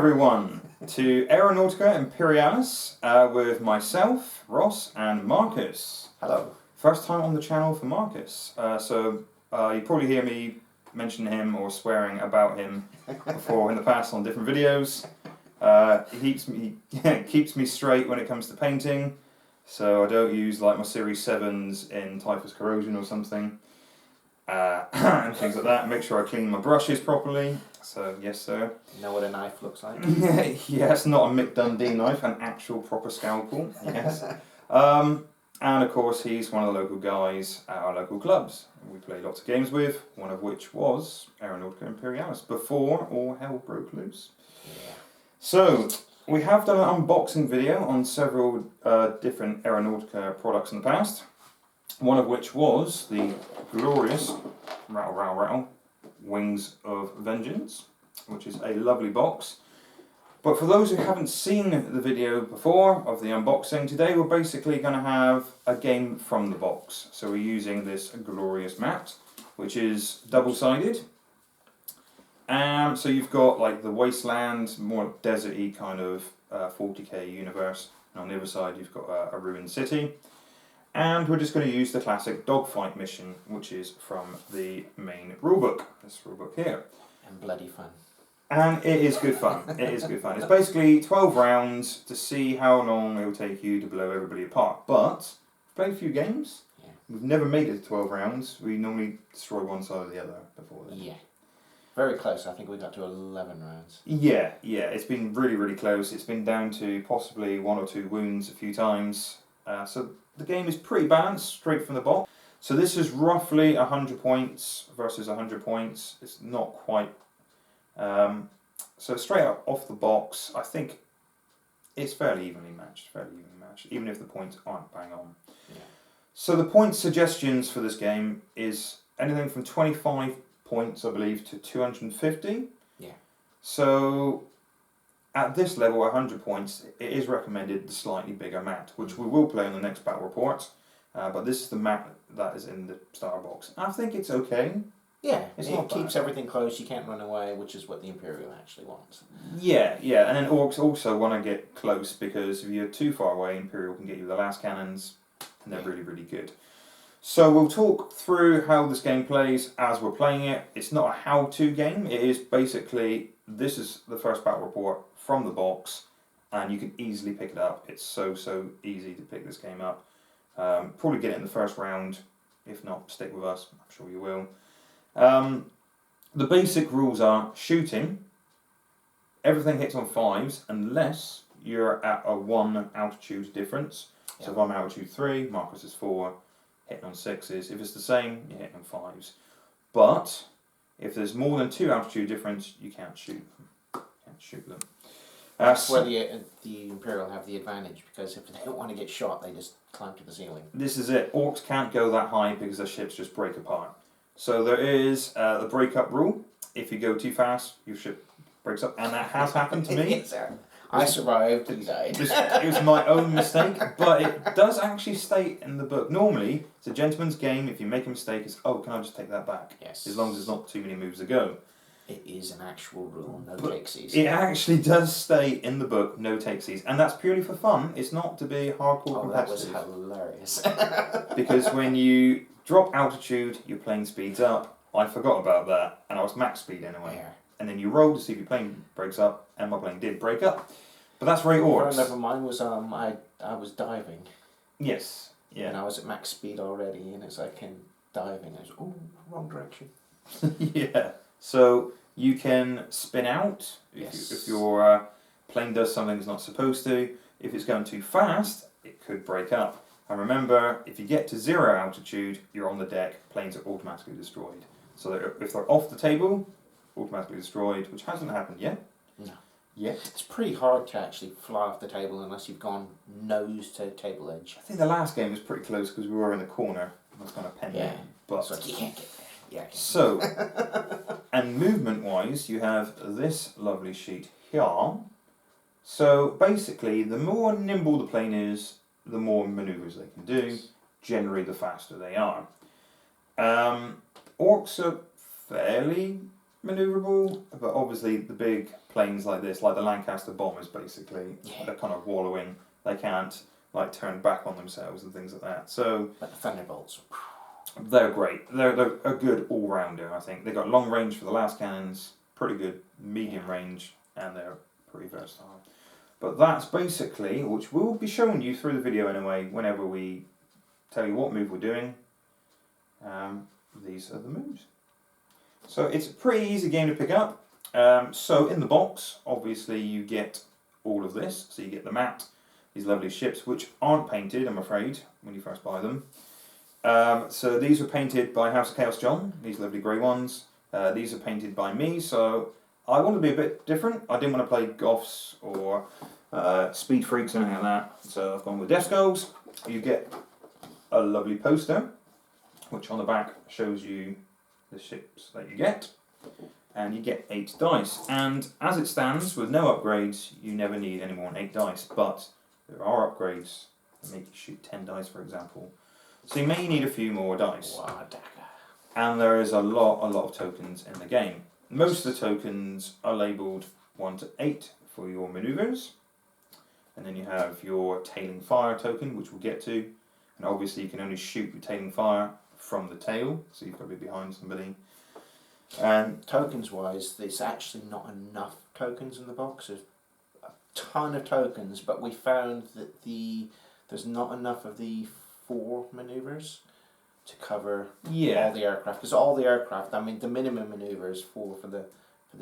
everyone to Aeronautica Imperialis with myself, Ross, and Marcus. Hello. First time on the channel for Marcus. You probably hear me mention him or swearing about him before in the past on different videos. He keeps me straight when it comes to painting, so I don't use like my Series 7s in Typhus Corrosion or something. And things like that. Make sure I clean my brushes properly. So, yes sir. You know what a knife looks like? Yes, not a Mick Dundee knife, an actual proper scalpel, yes. And of course he's one of the local guys at our local clubs we play lots of games with, one of which was Aeronautica Imperialis, before all hell broke loose. Yeah. So, we have done an unboxing video on several different Aeronautica products in the past. One of which was the glorious rattle Wings of Vengeance, which is a lovely box. But for those who haven't seen the video before of the unboxing, today we're basically going to have a game from the box. So we're using this glorious mat, which is double-sided. So you've got like the wasteland, more desert-y kind of 40k universe. And on the other side you've got a ruined city. And we're just going to use the classic dogfight mission, which is from the main rulebook, this rulebook here. And bloody fun. And it is good fun. It is good fun. It's basically 12 rounds to see how long it will take you to blow everybody apart. But we've played a few games. Yeah. We've never made it to 12 rounds. We normally destroy one side or the other before then. Yeah. Very close. I think we got to 11 rounds. Yeah. It's been really, really close. It's been down to possibly 1 or 2 wounds a few times. So the game is pretty balanced, straight from the box. So this is roughly 100 points versus 100 points. It's not quite... so straight up off the box, I think it's fairly evenly matched, even if the points aren't bang on. Yeah. So the point suggestions for this game is anything from 25 points, I believe, to 250. Yeah. So... at this level, 100 points, it is recommended the slightly bigger mat, which we will play on the next battle report. But this is the mat that is in the starter box. I think it's okay. Yeah, it keeps everything close, you can't run away, which is what the Imperial actually wants. Yeah, and then Orcs also want to get close, because if you're too far away, Imperial can get you the last cannons, and they're really, really good. So we'll talk through how this game plays as we're playing it. It's not a how-to game, it is basically, this is the first battle report from the box, and you can easily pick it up. It's so easy to pick this game up. Probably get it in the first round. If not, stick with us. I'm sure you will. The basic rules are shooting. Everything hits on 5s unless you're at a 1 altitude difference. Yep. So if I'm altitude 3, Marcus is 4, hitting on 6s. If it's the same, you're hitting on 5s. But if there's more than 2 altitude difference, you can't shoot them. That's where the Imperial have the advantage, because if they don't want to get shot, they just climb to the ceiling. This is it. Orcs can't go that high because their ships just break apart. So there is the break-up rule. If you go too fast, your ship breaks up, and that has happened to me. Yes, sir. I survived and died. It was my own mistake, but it does actually state in the book. Normally, it's a gentleman's game. If you make a mistake, it's, oh, can I just take that back? Yes. As long as there's not too many moves to go. It is an actual rule, no takesies. It actually does state in the book, no takesies. And that's purely for fun. It's not to be hardcore competitive. That was hilarious. Because when you drop altitude, your plane speeds up. I forgot about that, and I was max speed anyway. Yeah. And then you roll to see if your plane breaks up, and my plane did break up. But that's very Orcs. Never mind, was I was diving. Yes. Yeah. And I was at max speed already, and as I came diving, I was, oh, wrong direction. Yeah. So you can spin out if your plane does something it's not supposed to. If it's going too fast, it could break up. And remember, if you get to 0 altitude, you're on the deck, planes are automatically destroyed. So if they're off the table, automatically destroyed, which hasn't happened yet. No. Yet. It's pretty hard to actually fly off the table unless you've gone nose to table edge. I think the last game was pretty close because we were in the corner. It was kind of pending. Yeah. But so you can't get there. Yeah. So, and movement-wise, you have this lovely sheet here. So basically, the more nimble the plane is, the more manoeuvres they can do. Generally, the faster they are. Orcs are fairly manoeuvrable, but obviously the big planes like this, like the Lancaster bombers basically, they're kind of wallowing. They can't like turn back on themselves and things like that. So, but the Thunderbolts, they're great. They're a good all-rounder, I think. They've got long range for the last cannons, pretty good medium range, and they're pretty versatile. But that's basically, which we'll be showing you through the video anyway, whenever we tell you what move we're doing. These are the moves. So it's a pretty easy game to pick up. So in the box, obviously you get all of this. So you get the mat, these lovely ships, which aren't painted, I'm afraid, when you first buy them. So these were painted by House of Chaos John, these lovely grey ones. These are painted by me, so I want to be a bit different. I didn't want to play Goths or Speed Freaks or anything like that, so I've gone with Death Skulls. You get a lovely poster, which on the back shows you the ships that you get, and you get 8 dice. And as it stands, with no upgrades, you never need any more than 8 dice, but there are upgrades that make you shoot 10 dice, for example. So you may need a few more dice. wow, And there is a lot of tokens in the game. Most of the tokens are labelled 1 to 8 for your manoeuvres, and then you have your tailing fire token, which we'll get to, and obviously you can only shoot with tailing fire from the tail, so you've got to be behind somebody. And tokens wise, there's actually not enough tokens in the box. There's a ton of tokens, but we found that there's not enough of the 4 manoeuvres to cover all the aircraft. Because all the aircraft, I mean, the minimum manoeuvre is 4 for the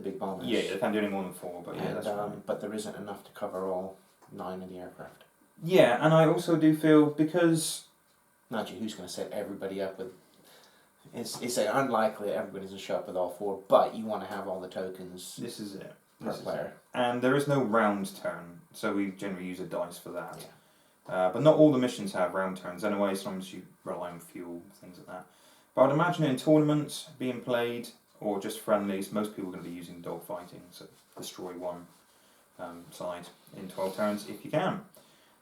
big bombers. Yeah, they can't do any more than 4, but yeah, that's right. But there isn't enough to cover all 9 of the aircraft. Yeah, and I also do feel because... Imagine who's going to set everybody up with... It's unlikely that everybody's going to show up with all 4, but you want to have all the tokens. This is it. Per player. And there is no round turn, so we generally use a dice for that. Yeah. But not all the missions have round turns anyway, sometimes you rely on fuel, things like that. But I'd imagine in tournaments being played, or just friendlies, most people are going to be using dogfighting, so destroy one side in 12 turns if you can.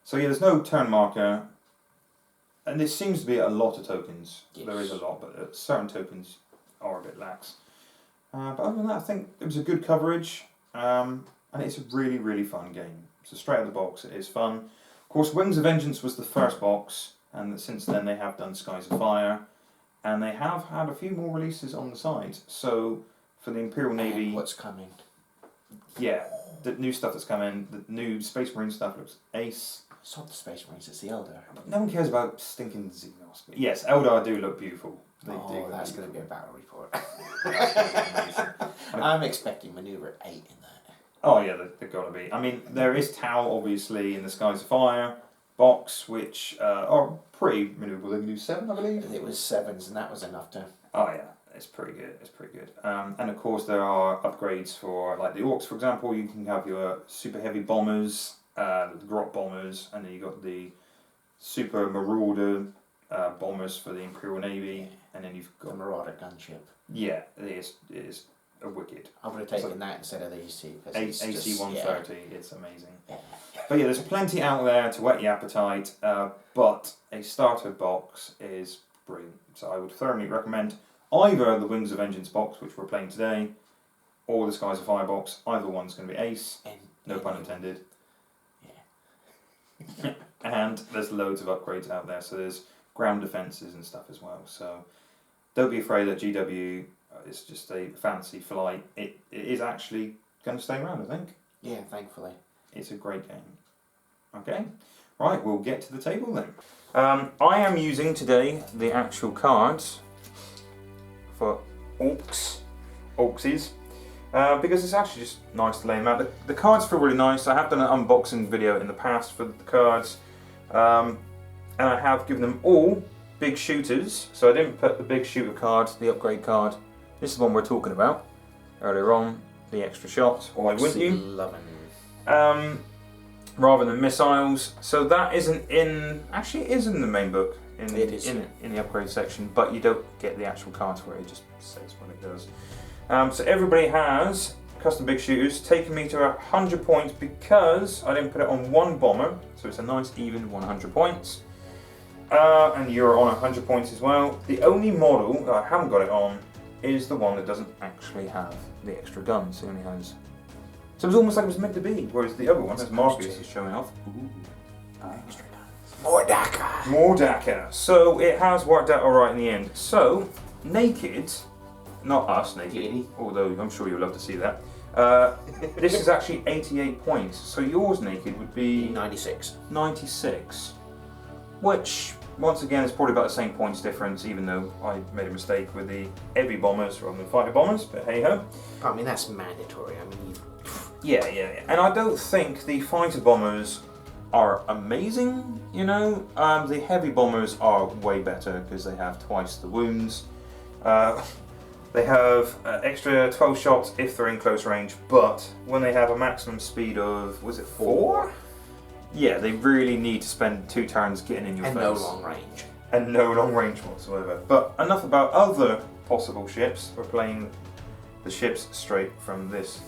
So yeah, there's no turn marker, and there seems to be a lot of tokens. Yes. There is a lot, but certain tokens are a bit lax. But other than that, I think it was a good coverage, and it's a really, really fun game. So straight out of the box, it is fun. Of course, Wings of Vengeance was the first box, and since then they have done Skies of Fire, and they have had a few more releases on the side. So for the Imperial Navy... And what's coming? Yeah, the new stuff that's coming, the new Space Marine stuff looks ace. It's not the Space Marines, it's the Eldar. No one cares about stinking Xenos. But yes, Eldar do look beautiful. They do. That's going to be a battle report. Amazing. I'm expecting Maneuver 8 in that. Oh yeah, they've got to be. I mean, there is Tau, obviously, in the Skies of Fire box, which are pretty manoeuvrable. They can do 7, I believe. It was 7s, and that was enough to... Oh yeah, it's pretty good. It's pretty good. And of course, there are upgrades for, like the Orcs, for example. You can have your super heavy bombers, the Grot bombers, and then you got the super Marauder bombers for the Imperial Navy, and then you've got the Marauder gunship. Yeah, it is a wicked. I would have taken that instead of these two. AC-130, it's amazing. Yeah. But yeah, there's plenty out there to whet your appetite, but a starter box is brilliant. So I would thoroughly recommend either the Wings of Vengeance box, which we're playing today, or the Skies of Fire box. Either one's going to be ace, no pun intended. Yeah. And there's loads of upgrades out there, so there's ground defences and stuff as well. So don't be afraid that GW is just a fancy flight. It is actually going to stay around, I think. Yeah, thankfully. It's a great game. Okay, right, we'll get to the table then. I am using today the actual cards for Orcsies, because it's actually just nice to lay them out. The cards feel really nice. I have done an unboxing video in the past for the cards, and I have given them all big shooters, so I didn't put the big shooter card, the upgrade card. This is the one we're talking about earlier on, the extra shot, or why wouldn't you? Rather than missiles. So that isn't in, actually it is in the main book, in the upgrade section, but you don't get the actual cards for it, it just says what it does. So everybody has custom big shooters, taking me to 100 points because I didn't put it on one bomber, so it's a nice even 100 points. And you're on 100 points as well. The only model that I haven't got it on is the one that doesn't actually have the extra guns. It only has. So it was almost like it was meant to be, whereas the other one, as Marcus is showing off, extra guns. More DACA. More DACA. So it has worked out alright in the end. So, naked, not us naked, Giddy. although I'm sure you'll love to see that. This is actually 88 points. So yours naked would be 96. 96. Which, once again, is probably about the same points difference, even though I made a mistake with the heavy bombers rather than fighter bombers, but hey ho. I mean, that's mandatory. I mean, Yeah. And I don't think the fighter bombers are amazing, you know. The heavy bombers are way better because they have twice the wounds. They have extra 12 shots if they're in close range, but when they have a maximum speed of, was it 4? Yeah, they really need to spend 2 turns getting in your face. no long range. And no long range whatsoever. But enough about other possible ships. We're playing the ships straight from this.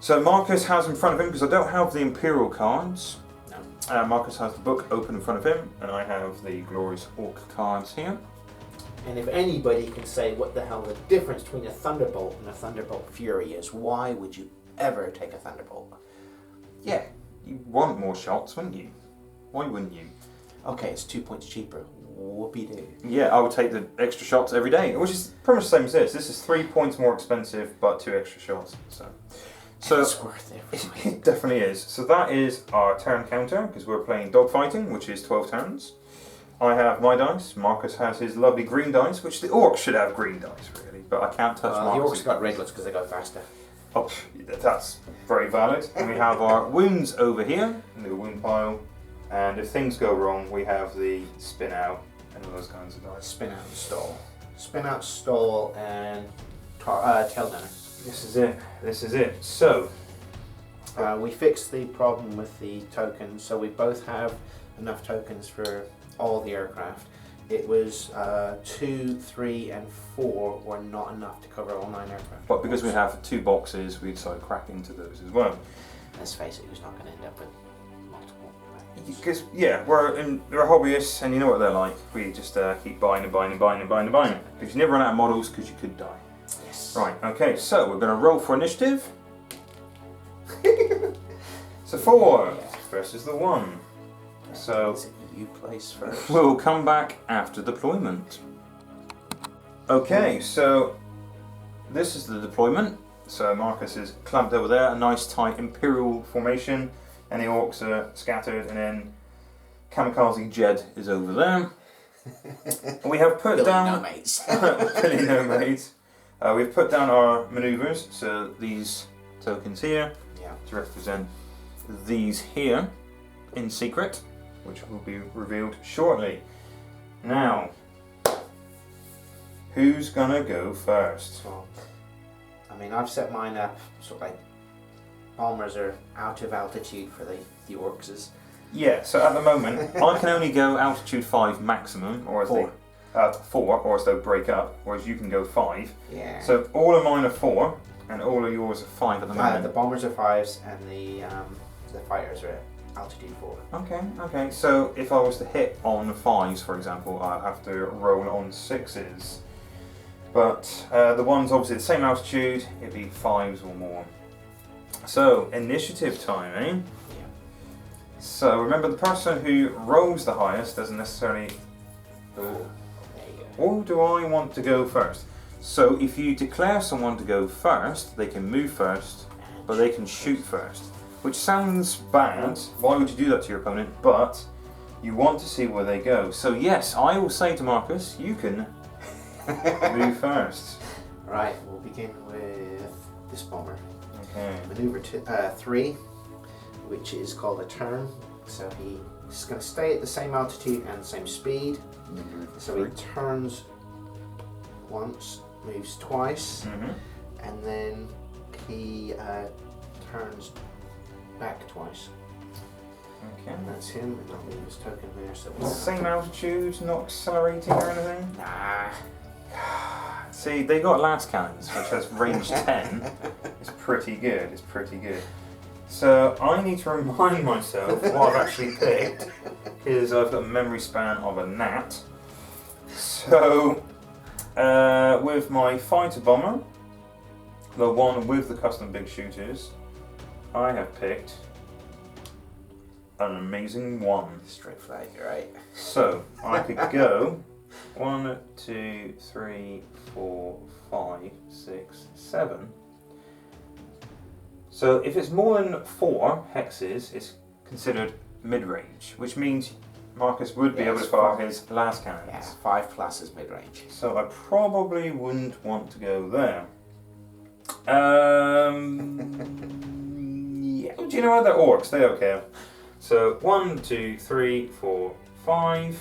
So Marcus has in front of him, because I don't have the Imperial cards. No. Marcus has the book open in front of him, and I have the Glorious Orc cards here. And if anybody can say what the hell the difference between a Thunderbolt and a Thunderbolt Fury is, why would you ever take a Thunderbolt? Yeah, you want more shots, wouldn't you? Why wouldn't you? Okay, it's 2 points cheaper. Whoopie-doo. Yeah, I would take the extra shots every day, which is pretty much the same as this. This is 3 points more expensive, but 2 extra shots. So it's worth it. It definitely is. So that is our turn counter, because we're playing dogfighting, which is 12 turns. I have my dice. Marcus has his lovely green dice, which the orcs should have green dice, really, but I can't touch The Marcus. orcs got red because they go faster. Oh, that's very valid. And we have our wounds over here, in the wound pile, and if things go wrong, we have the spin out and all those kinds of dice. Spin out and stall. Spin out, stall, and tail gunner. This is it. This is it. So, we fixed the problem with the tokens, so we both have enough tokens for all the aircraft. It was 2, 3, and 4 were not enough to cover all 9 aircraft. but because we have 2 boxes, we decided to crack into those as well. Let's face it, who's not going to end up with multiple weapons? Because, yeah, we're hobbyists, and you know what they're like. We just keep buying and buying and buying and buying and buying. Because you never run out of models, because you could die. Yes. Right, okay, so we're going to roll for initiative. So 4 versus the 1. So you place first. we'll come back after deployment. Okay, so this is the deployment. So Marcus is clamped over there, a nice tight Imperial formation, and the orcs are scattered, and then Kamikaze Jed is over there. We have put down Billy No Mates. We've put down our manoeuvres, so these tokens here to represent these here in secret, which will be revealed shortly. Now, who's gonna go first? Well, I mean, I've set mine up sort of like bombers are out of altitude for the orcs. Yeah, so at the moment, I can only go altitude 5 maximum, or as 4. 4, or as they'll break up, whereas you can go 5. Yeah. So all of mine are 4, and all of yours are 5 at the moment. The bombers are 5s, and the fighters are at altitude 4. Okay. So if I was to hit on 5s, for example, I'd have to roll on 6s. But the ones obviously the same altitude, it'd be 5s or more. So initiative time, eh? Yeah. So remember, the person who rolls the highest doesn't necessarily. There you go. Or do I want to go first? So if you declare someone to go first, they can move first, but they can shoot first. Which sounds bad. Why would you do that to your opponent? But you want to see where they go. So yes, I will say to Marcus, you can move first. Right, we'll begin with this bomber. Okay. Maneuver 3, which is called a turn. So he's going to stay at the same altitude and the same speed. So he turns once, moves twice, and then he turns back twice. Okay. And that's him, and I'll leave his token there. So Same altitude, not accelerating or anything? Nah. See, they got las cannons, which has range 10. It's pretty good, it's pretty good. So I need to remind myself what I've actually picked, because I've got a memory span of a gnat. So with my fighter bomber, the one with the custom big shooters, I have picked an amazing one. Straight flag, right? So I could go 1, 2, 3, 4, 5, 6, 7. So if it's more than 4 hexes, it's considered mid-range, which means Marcus would be able to fire his last cannons. Yeah, 5+ is mid-range. So I probably wouldn't want to go there. Yeah. Do you know what? They're orcs, they don't care. So 1, 2, 3, 4, 5.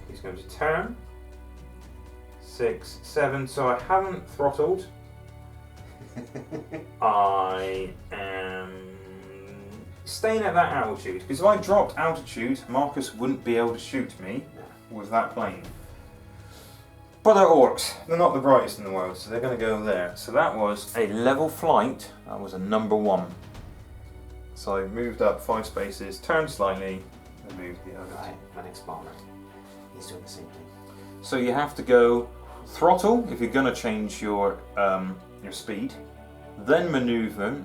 He's going to turn. 6, 7. So I haven't throttled. I am staying at that altitude, because if I dropped altitude, Marcus wouldn't be able to shoot me with that plane. But they're orcs, they're not the brightest in the world, so they're going to go there. So that was a level flight, that was a number 1. So I moved up 5 spaces, turned slightly, and moved the other. Right, my next bomber. He's doing the same thing. So you have to go throttle if you're going to change your speed, then manoeuvre.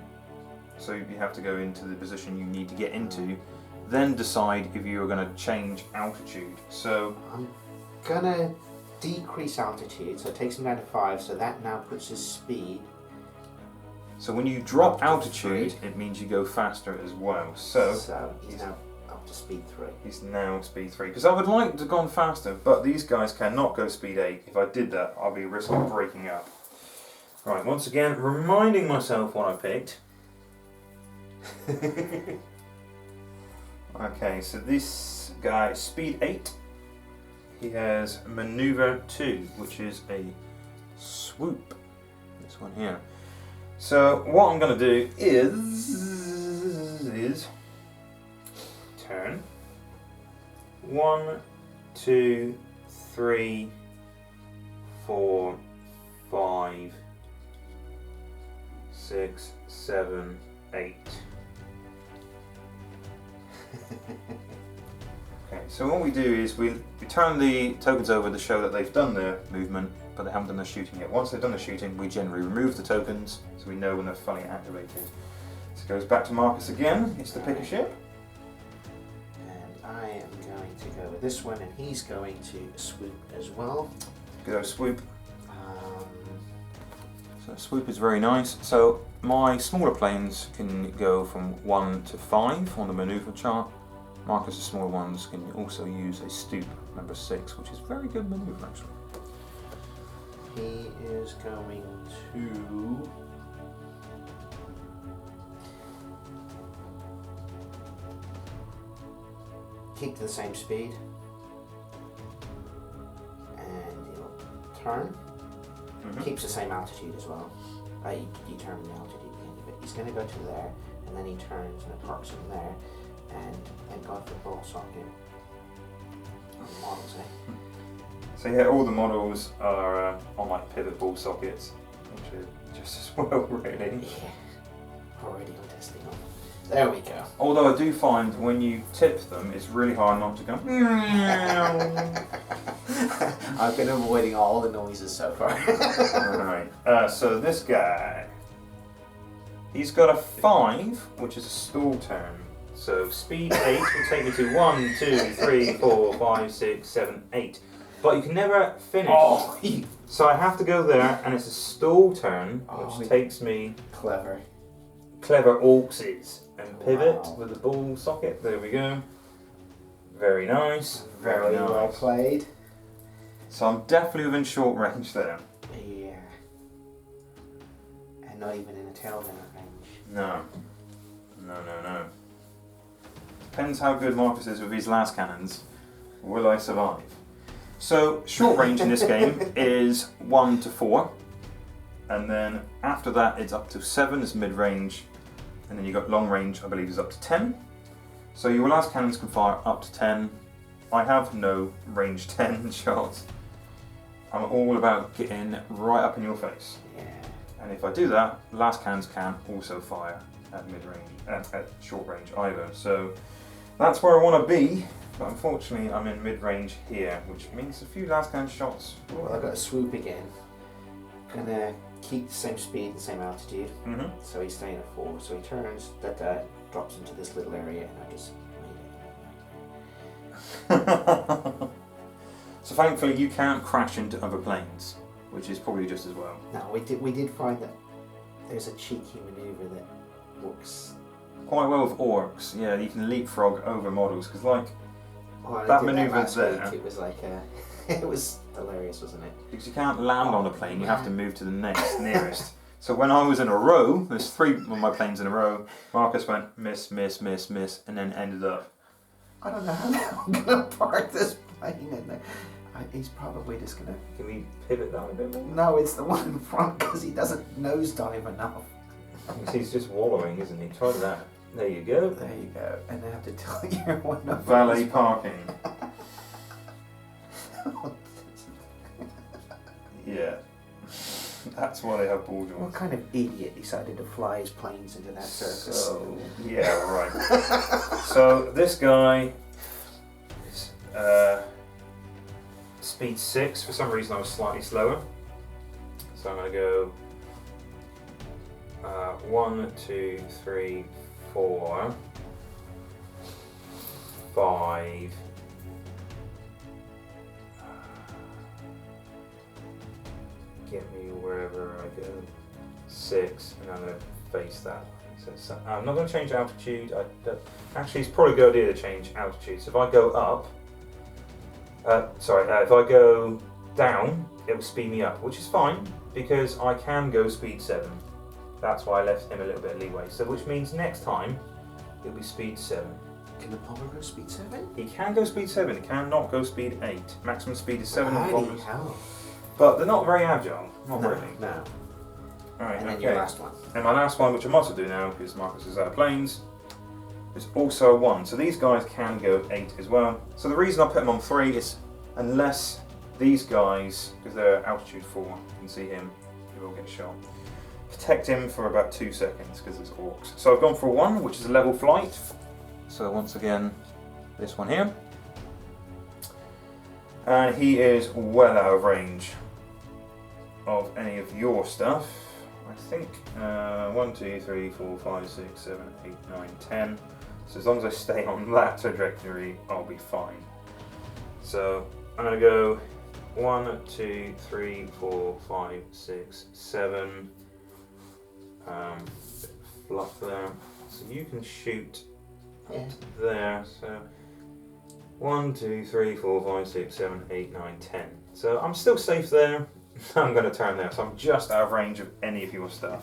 So you have to go into the position you need to get into, then decide if you're going to change altitude. So I'm gonna decrease altitude, so it takes him down to 5, so that now puts his speed. So when you drop Up to altitude, 3. it means you go faster as well. So He's now up to speed 3. he's now speed 3. Because I would like to have gone faster, but these guys cannot go speed 8. If I did that, I'll be risking breaking up. Right, once again, reminding myself what I picked. Okay, so this guy, speed 8. He has maneuver 2, which is a swoop. This one here. So what I'm going to do is turn. 1, 2, 3, 4, 5, 6, 7, 8. Okay, so what we do is we turn the tokens over to show that they've done their movement, but they haven't done their shooting yet. Once they've done the shooting, we generally remove the tokens, so we know when they're fully activated. So it goes back to Marcus again, it's to pick a ship. And I am going to go with this one, and he's going to swoop as well. Go swoop. Um, So swoop is very nice. So my smaller planes can go from 1 to 5 on the maneuver chart. Marcus's smaller ones can also use a stoop, number 6, which is very good maneuver actually. he is going to keep to the same speed, and he'll turn. Keeps the same altitude as well. You determine the altitude at the end of it. He's going to go to there, and then he turns and it parks him there. And thank God for the ball socket. Models, eh? So yeah, all the models are on like pivot ball sockets, which are just as well really. Yeah. Already on testing on. There we go. Although I do find when you tip them, it's really hard not to go. I've been avoiding all the noises so far. Alright, so this guy, he's got a 5, which is a stall turn. So speed 8 will take me to 1, 2, 3, 4, 5, 6, 7, 8. But you can never finish. Oh, So I have to go there, and it's a stall turn, which takes me clever. clever orcs and pivot Wow. with the ball socket. There we go. Very nice. Very well played. So I'm definitely within short range there. Yeah. And not even in a tail range. No. No. Depends how good Marcus is with his last cannons. Will I survive? So short range in this game is 1 to 4. And then after that it's up to 7 is mid range. And then you've got long range, I believe, is up to 10. So your last cannons can fire up to 10. I have no range 10 shots. I'm all about getting right up in your face. Yeah. And if I do that, last cannons can also fire at mid range, at short range either. So That's where I want to be, but unfortunately I'm in mid-range here, which means a few last cannon shots. Well, I've got to swoop again. Gonna keep the same speed and same altitude. So he's staying at 4. So he turns, drops into this little area, and I just made it. So thankfully you can't crash into other planes, which is probably just as well. No, we did find that there's a cheeky manoeuvre that works Quite well with orcs, yeah, you can leapfrog over models, because like, well, that manoeuvre's there. It was like, it was hilarious, wasn't it? because you can't land on a plane, you have to move to the next nearest. So when I was in a row, there's 3 of my planes in a row, Marcus went miss, miss, miss, miss, and then ended up. I don't know how I'm gonna park this plane in there. He's probably just gonna. Can we pivot that a bit more? No, it's the one in front because he doesn't nosedive enough. He's just wallowing, isn't he? Try that. There you go. There you go. And I have to tell you one of Valet parking. Yeah. That's why they have ball What joints. kind of idiot decided to fly his planes into that circus? So, yeah, right. So this guy is speed 6. For some reason I was slightly slower. So I'm going to go 1, 2, 3, 4, 5. Get me wherever I go. 6, and I'm going to face that. So I'm not going to change altitude. Actually, it's probably a good idea to change altitude. So if I go up, if I go down, it will speed me up, which is fine because I can go speed 7. That's why I left him a little bit of leeway. So which means next time it'll be speed 7. Can the bomber go speed 7? He can go speed 7. He cannot go speed 8. Maximum speed is 7 on bombers. Hell. But they're not very agile. Not No, really. no. Alright, And then okay. your last one. And my last one, which I must do now because Marcus is out of planes, is also a 1. So these guys can go 8 as well. So the reason I put them on 3 is unless these guys, because they're altitude 4, you can see him, he will get shot. Protect him for about 2 seconds because it's orcs. So I've gone for 1, which is a level flight. So once again, this one here. And he is well out of range of any of your stuff. I think 1, 2, 3, 4, 5, 6, 7, 8, 9, 10. So as long as I stay on that trajectory, I'll be fine. So I'm going to go 1, 2, 3, 4, 5, 6, 7. Fluff there. So you can shoot there. So 1, 2, 3, 4, 5, 6, 7, 8, 9, 10. So I'm still safe there. I'm going to turn there, so I'm just out of range of any of your stuff.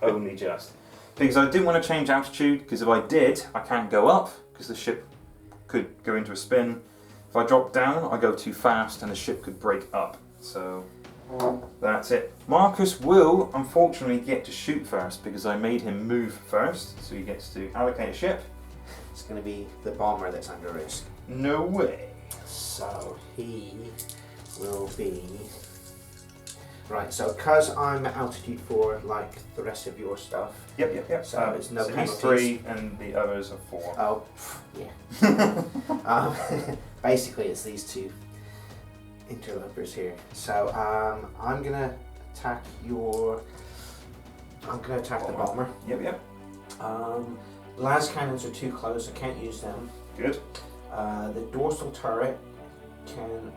Only just. Because I didn't want to change altitude, because if I did, I can't go up, because the ship could go into a spin. If I drop down, I go too fast, and the ship could break up. So that's it. Marcus will, unfortunately, get to shoot first, because I made him move first, so he gets to allocate a ship. It's going to be the bomber that's under risk. No way. So he will be... Right, so because I'm at altitude 4, like the rest of your stuff. Yep. So it's no so he's penalties. 3 and the others are 4. Oh, yeah. Basically, it's these two interlopers here. So I'm gonna attack your. I'm gonna attack the bomber. Yep. Las cannons are too close. I can't use them. Good. The dorsal turret can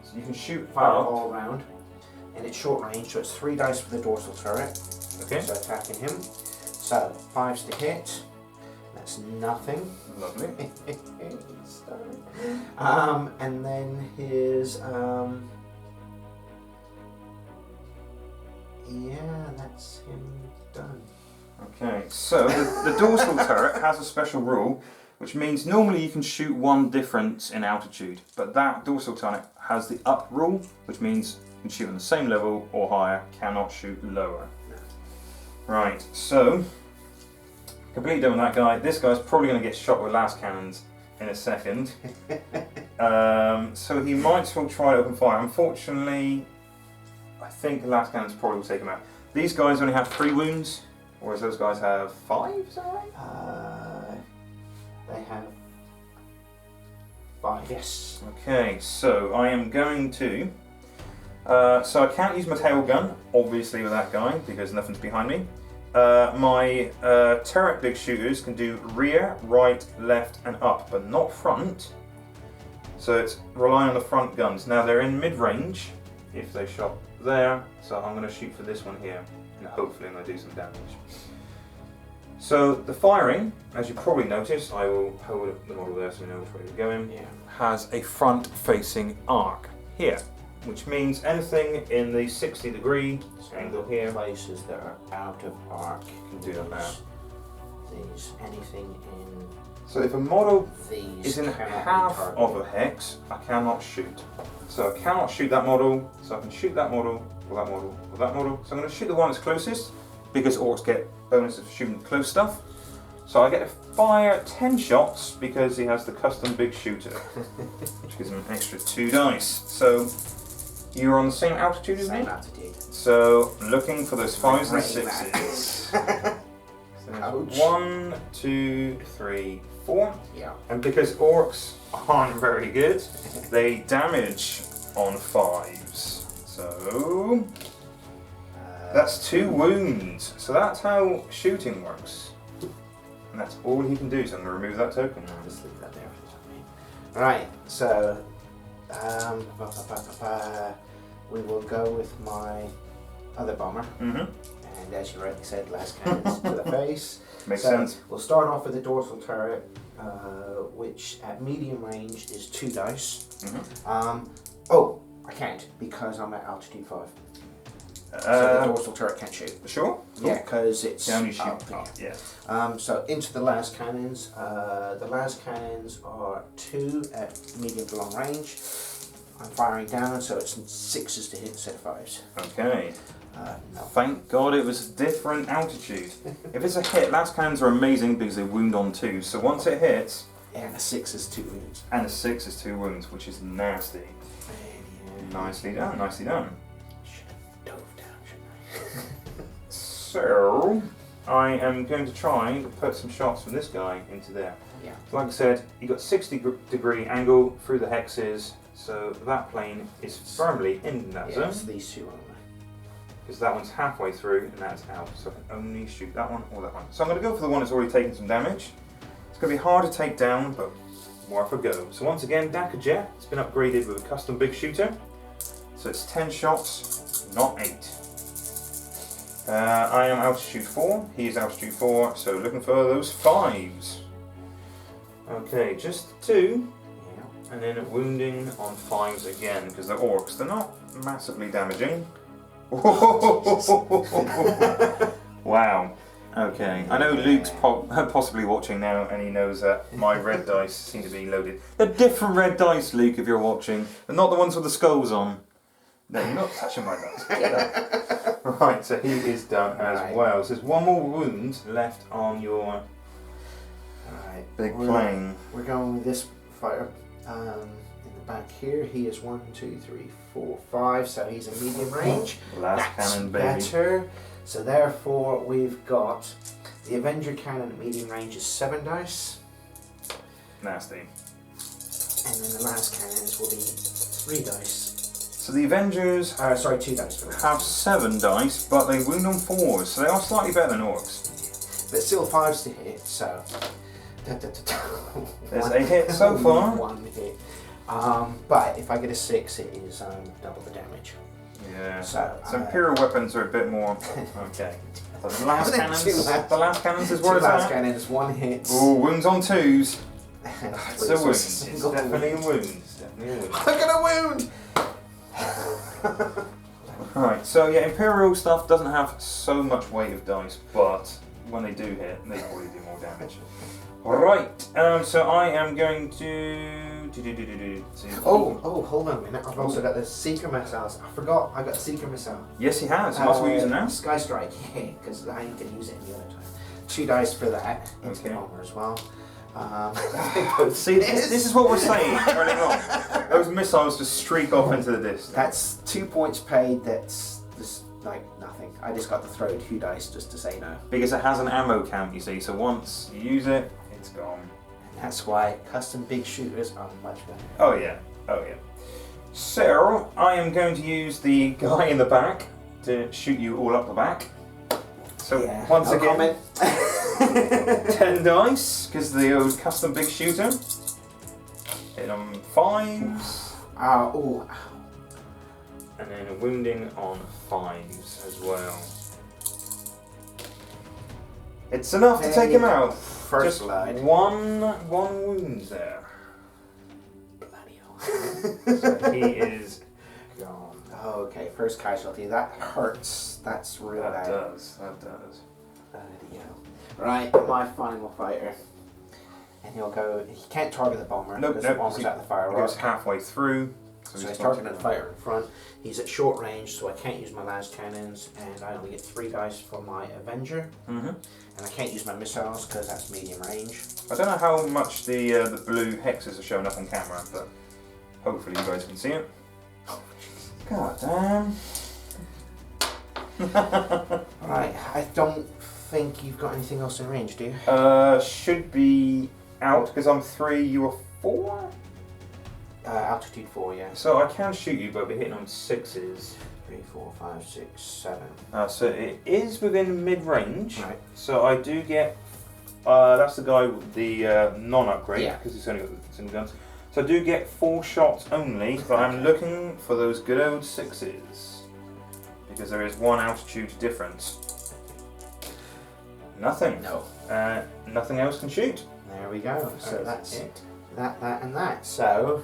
So you can shoot fire up. all around, and it's short range. So it's 3 dice for the dorsal turret. Okay. So attacking him. So 5s to hit. That's nothing. Lovely. And then his yeah, that's him done. Okay, so the dorsal turret has a special rule, which means normally you can shoot 1 difference in altitude, but that dorsal turret has the up rule, which means you can shoot on the same level or higher, cannot shoot lower. Right, so completely done with that guy. This guy's probably going to get shot with las cannons in a second. So he might as well try to open fire. Unfortunately, I think the las cannons probably will take him out. These guys only have 3 wounds, whereas those guys have 5, is that right? They have 5, yes. Okay, so I am going to. So I can't use my tail gun, obviously, with that guy because nothing's behind me. My turret big shooters can do rear, right, left, and up, but not front. So it's relying on the front guns. Now they're in mid-range if they shot there, so I'm going to shoot for this one here, and hopefully I'm going to do some damage. So the firing, as you probably noticed, I will hold up the model there so we know which way we're going, has a front-facing arc here, which means anything in the 60-degree angle here places that are out of arc can do that. These, anything in So if a model these is in cannot be half targeted. of a hex, I cannot shoot. So I cannot shoot that model, so I can shoot that model, or that model, or that model. So I'm going to shoot the one that's closest, because orcs get bonus of shooting close stuff. So I get to fire 10 shots because he has the custom big shooter, which gives him an extra 2 dice. So you're on the same altitude as me? Same altitude. So looking for those 5s and Regretting 6s. Ouch. 1, 2, 3, 4. Yeah. And because orcs aren't very good, they damage on 5s. So that's 2 wounds. So that's how shooting works. And that's all he can do, so I'm going to remove that token. I'll just leave that there for the time being. Right, so we will go with my other bomber. Mm-hmm. And as you rightly said, last cannons to the face. Makes So sense. We'll start off with the dorsal turret, which at medium range is 2 dice. Mm-hmm. Oh, I can't because I'm at altitude 5. So the dorsal turret can't shoot. Sure? Yeah, because it's You only shoot up, up, yeah. So into the last cannons. The last cannons are 2 at medium to long range. I'm firing down, so it's 6s to hit instead of 5s. Okay. No. Thank God it was a different altitude. If it's a hit, last cannons are amazing because they wound on 2. So once it hits, And a 6 is 2 wounds. and a 6 is 2 wounds, which is nasty. Nicely done, nicely done. Should have dove down, shouldn't So, I am going to try to put some shots from this guy into there. Yeah. Like I said, you got 60-degree angle through the hexes, so that plane is firmly in that Yeah, zone. it's these 2 only. Because that one's halfway through and that's out, so I can only shoot that one or that one. So I'm going to go for the one that's already taken some damage. It's going to be hard to take down, but worth a go. So once again, Dakka Jet, it's been upgraded with a custom big shooter. So it's 10 shots, not 8. I am altitude 4, he is altitude 4, so looking for those 5s. Okay, just 2, Yeah. and then wounding on 5s again, because they're orcs. They're not massively damaging. Wow. Okay. I know Luke's possibly watching now, and he knows that my red dice seem to be loaded. They're different red dice, Luke, if you're watching. They're not the ones with the skulls on. No, you're not touching my dice. Get up. Right, so he is done as well. So there's 1 more wound left on your Alright. big plane. We're going with this fighter. In the back here, he is 1, 2, 3, 4, 5, so he's in medium range. Last That's cannon, baby. better. So therefore, we've got the Avenger cannon at medium range is 7 dice, Nasty. and then the last cannons will be 3 dice. So the Avengers Sorry, 2 dice for that. have 7 dice, but they wound on 4s, so they are slightly better than orcs. But still 5s to hit, so. There's a hit so far. 1 hit. But if I get a 6, it is double the damage. Yeah. So Imperial weapons are a bit more. Okay. The last cannons. The last cannons is where 2 it's last at. cannons, 1 hit. Oh, wounds on 2s. And It's a wound. It's definitely a wound. It's definitely a wound. I got a wound! Right. So yeah, Imperial stuff doesn't have so much weight of dice, but when they do hit, they probably do more damage. Right. So I am going to. Oh, hold on a minute. I've also got the Seeker missiles. I forgot I got the Seeker missile. Yes, he has. That's what we're using now. Sky Strike, yeah, because I ain't going to use it any other time. 2 dice for that. Into the Okay. bomber as well. See, this is what we're saying early on. Those missiles just streak off into the distance. That's 2 points paid. That's just like nothing. I just got to throw 2 dice just to say no. Because it has an ammo count, you see, so once you use it, it's gone. That's why custom big shooters are much better. Oh yeah, oh yeah. So, I am going to use the guy in the back to shoot you all up the back. So, Yeah, once no again, comment. 10 dice, because the old custom big shooter. Hit on 5s. Oh, And then a wounding on 5s as well. It's enough to take him out. First Just slide. one wound there. Bloody hell. So he is gone. Okay, first casualty. That hurts. That's real That bad. does, that does. Bloody hell. Right, my final fighter. And he'll go. He can't target the bomber because the bomber's at the fire He rock. goes halfway through. So he's targeting the fighter in front. He's at short range, so I can't use my las cannons, and I only get 3 dice for my Avenger. Mm-hmm. And I can't use my missiles because that's medium range. I don't know how much the blue hexes are showing up on camera, but hopefully you guys can see it. God damn. Right, I don't think you've got anything else in range, do you? Should be out because I'm 3, you are 4? Altitude 4, yeah. So I can shoot you, but I'll be hitting on 6s. 3, 4, 5, 6, 7. So it is within mid-range. Right. So I do get. That's the guy with the non-upgrade Yeah. because he's only got the single guns. So I do get 4 shots only, but I'm looking for those good old 6s because there is 1 altitude difference. Nothing. No. Nothing else can shoot. There we go. So that's it. that, and that. So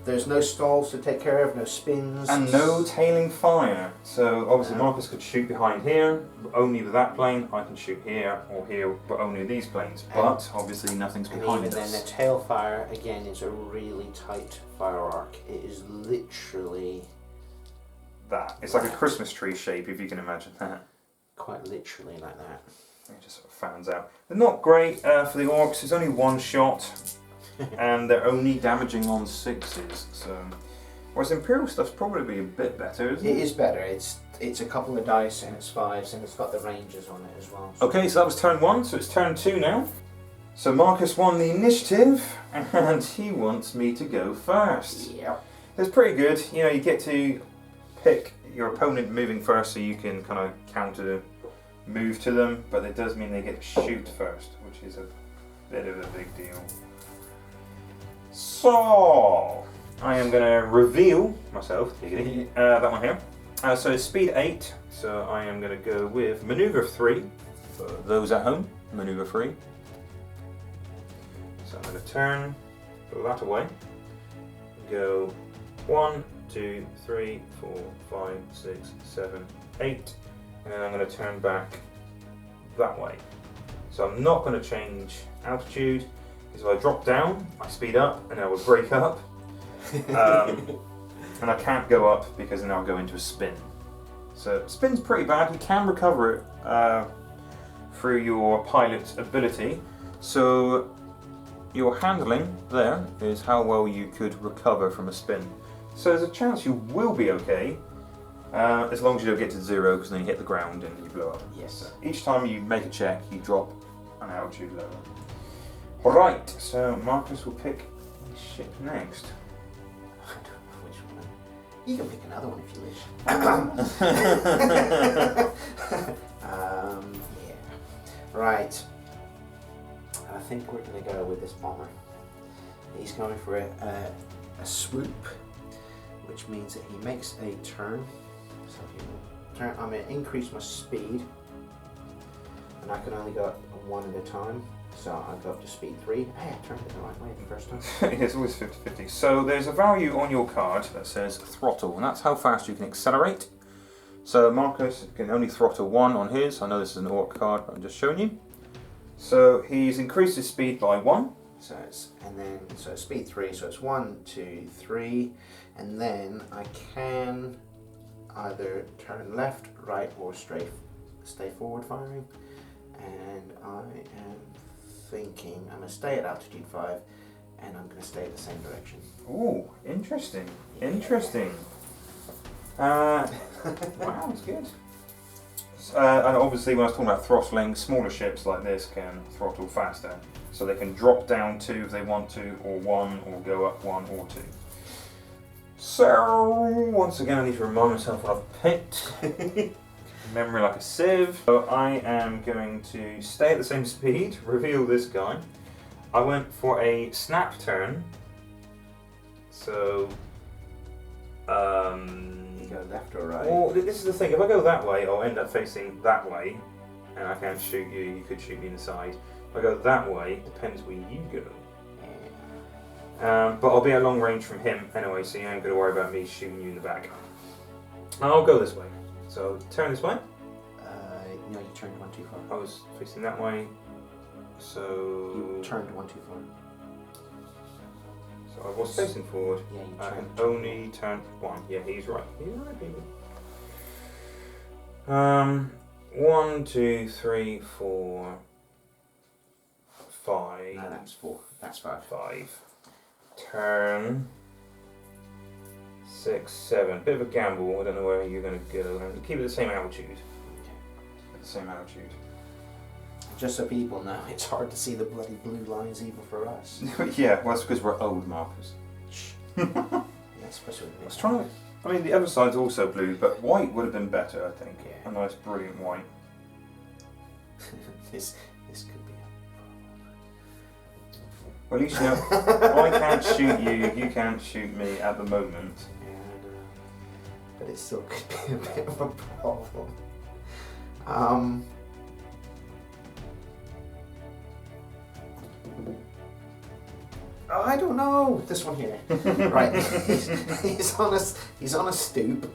there's no stalls to take care of, no spins. And no tailing fire. So obviously Marcus could shoot behind here, but only with that plane. I can shoot here or here, but only these planes. But obviously nothing's And behind even us. then, the tail fire again is a really tight fire arc. It is literally, That. It's like a Christmas tree shape, if you can imagine that. quite literally like that. It just sort of fans out. They're not great for the orcs. It's only 1 shot, and they're only damaging on 6s. So, whereas Imperial stuff's probably a bit better, isn't it? It is better. It's a couple of dice and it's 5s and it's got the ranges on it as well. So. Okay, so that was turn 1. So it's turn 2 now. So Marcus won the initiative, and he wants me to go first. Yep. It's pretty good. You know, you get to pick your opponent moving first, so you can kind of counter move to them, but it does mean they get to shoot first, which is a bit of a big deal. So, I am going to reveal myself, that one here. So it's speed 8, so I am going to go with maneuver 3, for those at home, maneuver 3. So I'm going to turn, go that away, go 1, 2, 3, 4, 5, 6, 7, 8, and then I'm going to turn back that way. So I'm not going to change altitude, because if I drop down, I speed up and I will break up. And I can't go up because then I'll go into a spin. So spin's pretty bad. You can recover it through your pilot's ability. So your handling there is how well you could recover from a spin. So there's a chance you will be okay, as long as you don't get to 0, because then you hit the ground and you blow up. Yes. So each time you make a check, you drop an altitude lower. Alright, so Marcus will pick his ship next. I don't know which one. You can pick another one if you wish. Yeah. Right. I think we're going to go with this bomber. He's going for a swoop, which means that he makes a turn. So he will turn. I'm going to increase my speed, and I can only go up 1 at a time. So I'll go up to speed 3. Hey, I turned it the right way the first time. It's always 50-50. So there's a value on your card that says throttle, and that's how fast you can accelerate. So Marcus can only throttle 1 on his. I know this is an orc card, but I'm just showing you. So he's increased his speed by 1. So it's so speed 3. So it's 1, 2, 3, and then I can either turn left, right, or stay forward firing. And I am thinking I'm going to stay at altitude 5, and I'm going to stay at the same direction. Ooh, interesting. Interesting. Wow, that's good. And obviously when I was talking about throttling, smaller ships like this can throttle faster. So they can drop down 2 if they want to, or 1, or go up 1 or 2. So, once again I need to remind myself what I've picked. Memory like a sieve. So I am going to stay at the same speed, reveal this guy. I went for a snap turn. So, You go left or right? well, this is the thing, if I go that way, I'll end up facing that way, and I can't shoot you, you could shoot me in the side. If I go that way, depends where you go. But I'll be at long range from him anyway, so you ain't going to worry about me shooting you in the back. I'll go this way. So, turn this way. No, you turned one too far. I was facing that way, so... You turned one too far. So I was facing forward. Yeah, you I can turned. only turn 1. Yeah, he's right. He's right, people. 1, 2, 3, 4, 5. No, that's 4. That's 5. 5. Turn 6, 7. Bit of a gamble. I don't know where you're going to go. And keep it the same altitude. At the same altitude. Just so people know, it's hard to see the bloody blue lines even for us. Yeah, well, that's because we're old markers. That's supposed to be. I was trying to. I mean, the other side's also blue, but white would have been better, I think. Yeah. A nice, brilliant white. this could be. Well, at least you know, I can't shoot you, you can't shoot me at the moment. Yeah, I know. But it still could be a bit of a problem. I don't know. This one here, right? He's on a stoop,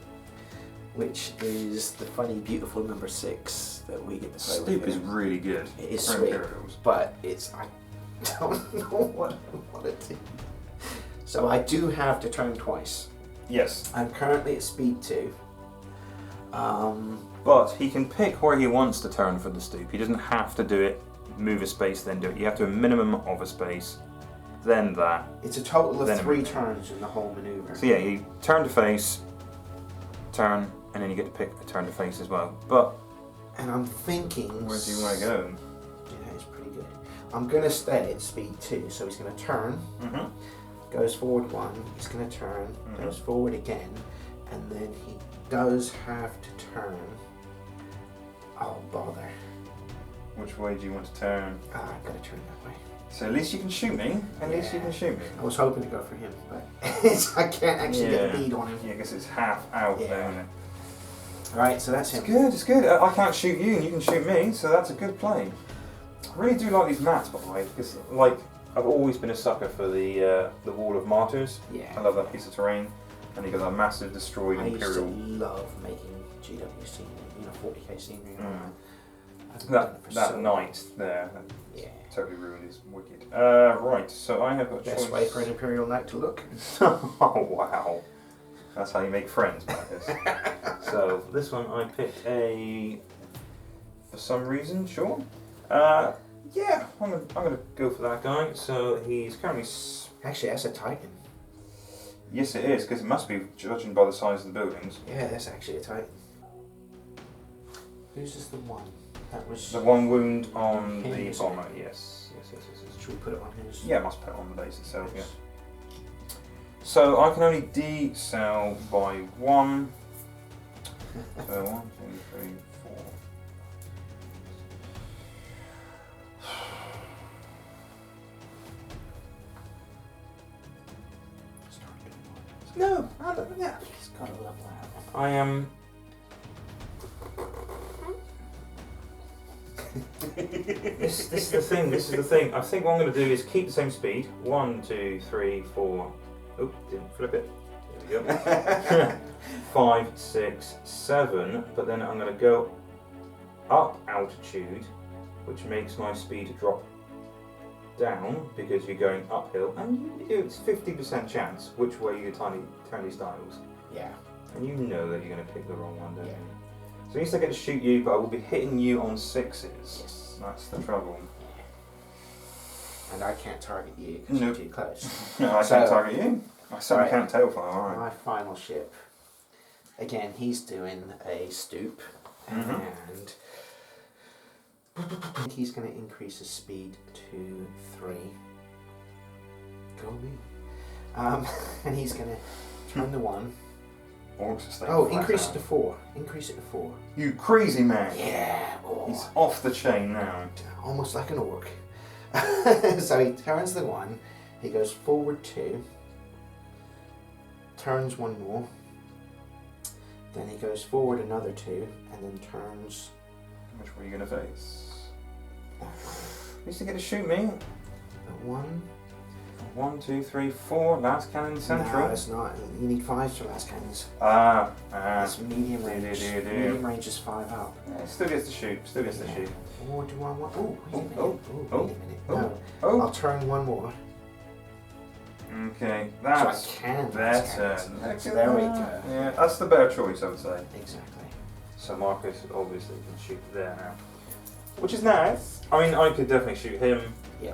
which is the funny, beautiful number 6 that we get to play with. Stoop is here. really good. It is for sweet, Imperials. but I don't know what I want to do. So I do have to turn twice. Yes, I'm currently at speed 2. but he can pick where he wants to turn for the stoop. He doesn't have to do it, move a space, then do it. You have to do a minimum of a space, then that. It's a total of Then 3 turns in the whole maneuver. So yeah, you turn to face, turn, and then you get to pick a turn to face as well. But And I'm thinking... where do you want to go? Yeah, it's pretty good. I'm going to stay at speed 2, so he's going to turn, Mm-hmm. goes forward 1, he's going to turn, goes forward again, and then he does have to turn. Oh, bother. Which way do you want to turn? I've got to turn that way. So at least you can shoot me. At least you can shoot me. I was hoping to go for him, but I can't actually get a lead on him. Yeah, I guess it's half out Yeah. there, isn't it? Right, so that's him. It's good, it's good. I can't shoot you and you can shoot me, so that's a good play. I really do like these maps, by the way, because like I've always been a sucker for the Wall of Martyrs. Yeah. I love that piece of terrain. And you got that massive destroyed I used to Imperial. love making GW scenery, 40k scenery and all that. I haven't done That it for that so night there, that Yeah. totally ruined is wicked. Right, so I have got a Best choice. way for an Imperial knight to look. Oh wow. That's how you make friends, Marcus. So this one I picked a, for some reason, sure. Yeah, I'm gonna go for that guy. So he's currently. Actually, that's a Titan. Yes, it is, because it must be, judging by the size of the buildings. Yeah, that's actually a Titan. Who's just the one? That was. The one wound on Him, the isn't it? bomber. Yes. Should we put it on his? Yeah, I must put it on the base itself. Yeah. So I can only decel by 1. So 1, 2, 3, 4. No, I don't. Yeah. He's got a level out. I am. This is the thing. This is the thing. I think what I'm going to do is keep the same speed. 1, 2, 3, 4. Oh, didn't flip it. There we go. 5, 6, 7. But then I'm going to go up altitude, which makes my speed drop down because you're going uphill, and it's 50% chance which way you turn these dials. Yeah. And you know that you're going to pick the wrong one, don't Yeah. you? So at least I get to shoot you, but I will be hitting you on 6s. Yes. That's the trouble. And I can't target you because Nope. you're too close. No, I So- can't target you. I certainly Right. can't tailfire, alright. My final ship. Again, he's doing a stoop. And he's going to increase his speed to 3. Go me. And he's going to turn the 1. Orcs are staying increase it to 4. Increase it to 4. You crazy man. Yeah. Oh. He's off the chain now. Almost like an orc. So he turns the 1. He goes forward 2. Turns 1 more. Then he goes forward another 2. And then turns... Which one are you going to face? You used to get to shoot me. 1. 1, 2, 3, 4. Last cannon central. No, it's not. You need 5s for last cannons. It's medium range. Medium range is 5 up. Yeah, it still gets to shoot. Still gets to shoot. Or do I want... Oh, wait a minute. Wait a minute. Oh, No. oh. I'll turn 1 more. Okay, that's so I can better. There we go. Yeah, that's the better choice, I would say. Exactly. So Marcus obviously can shoot there now, which is nice. I mean, I could definitely shoot him. Yeah.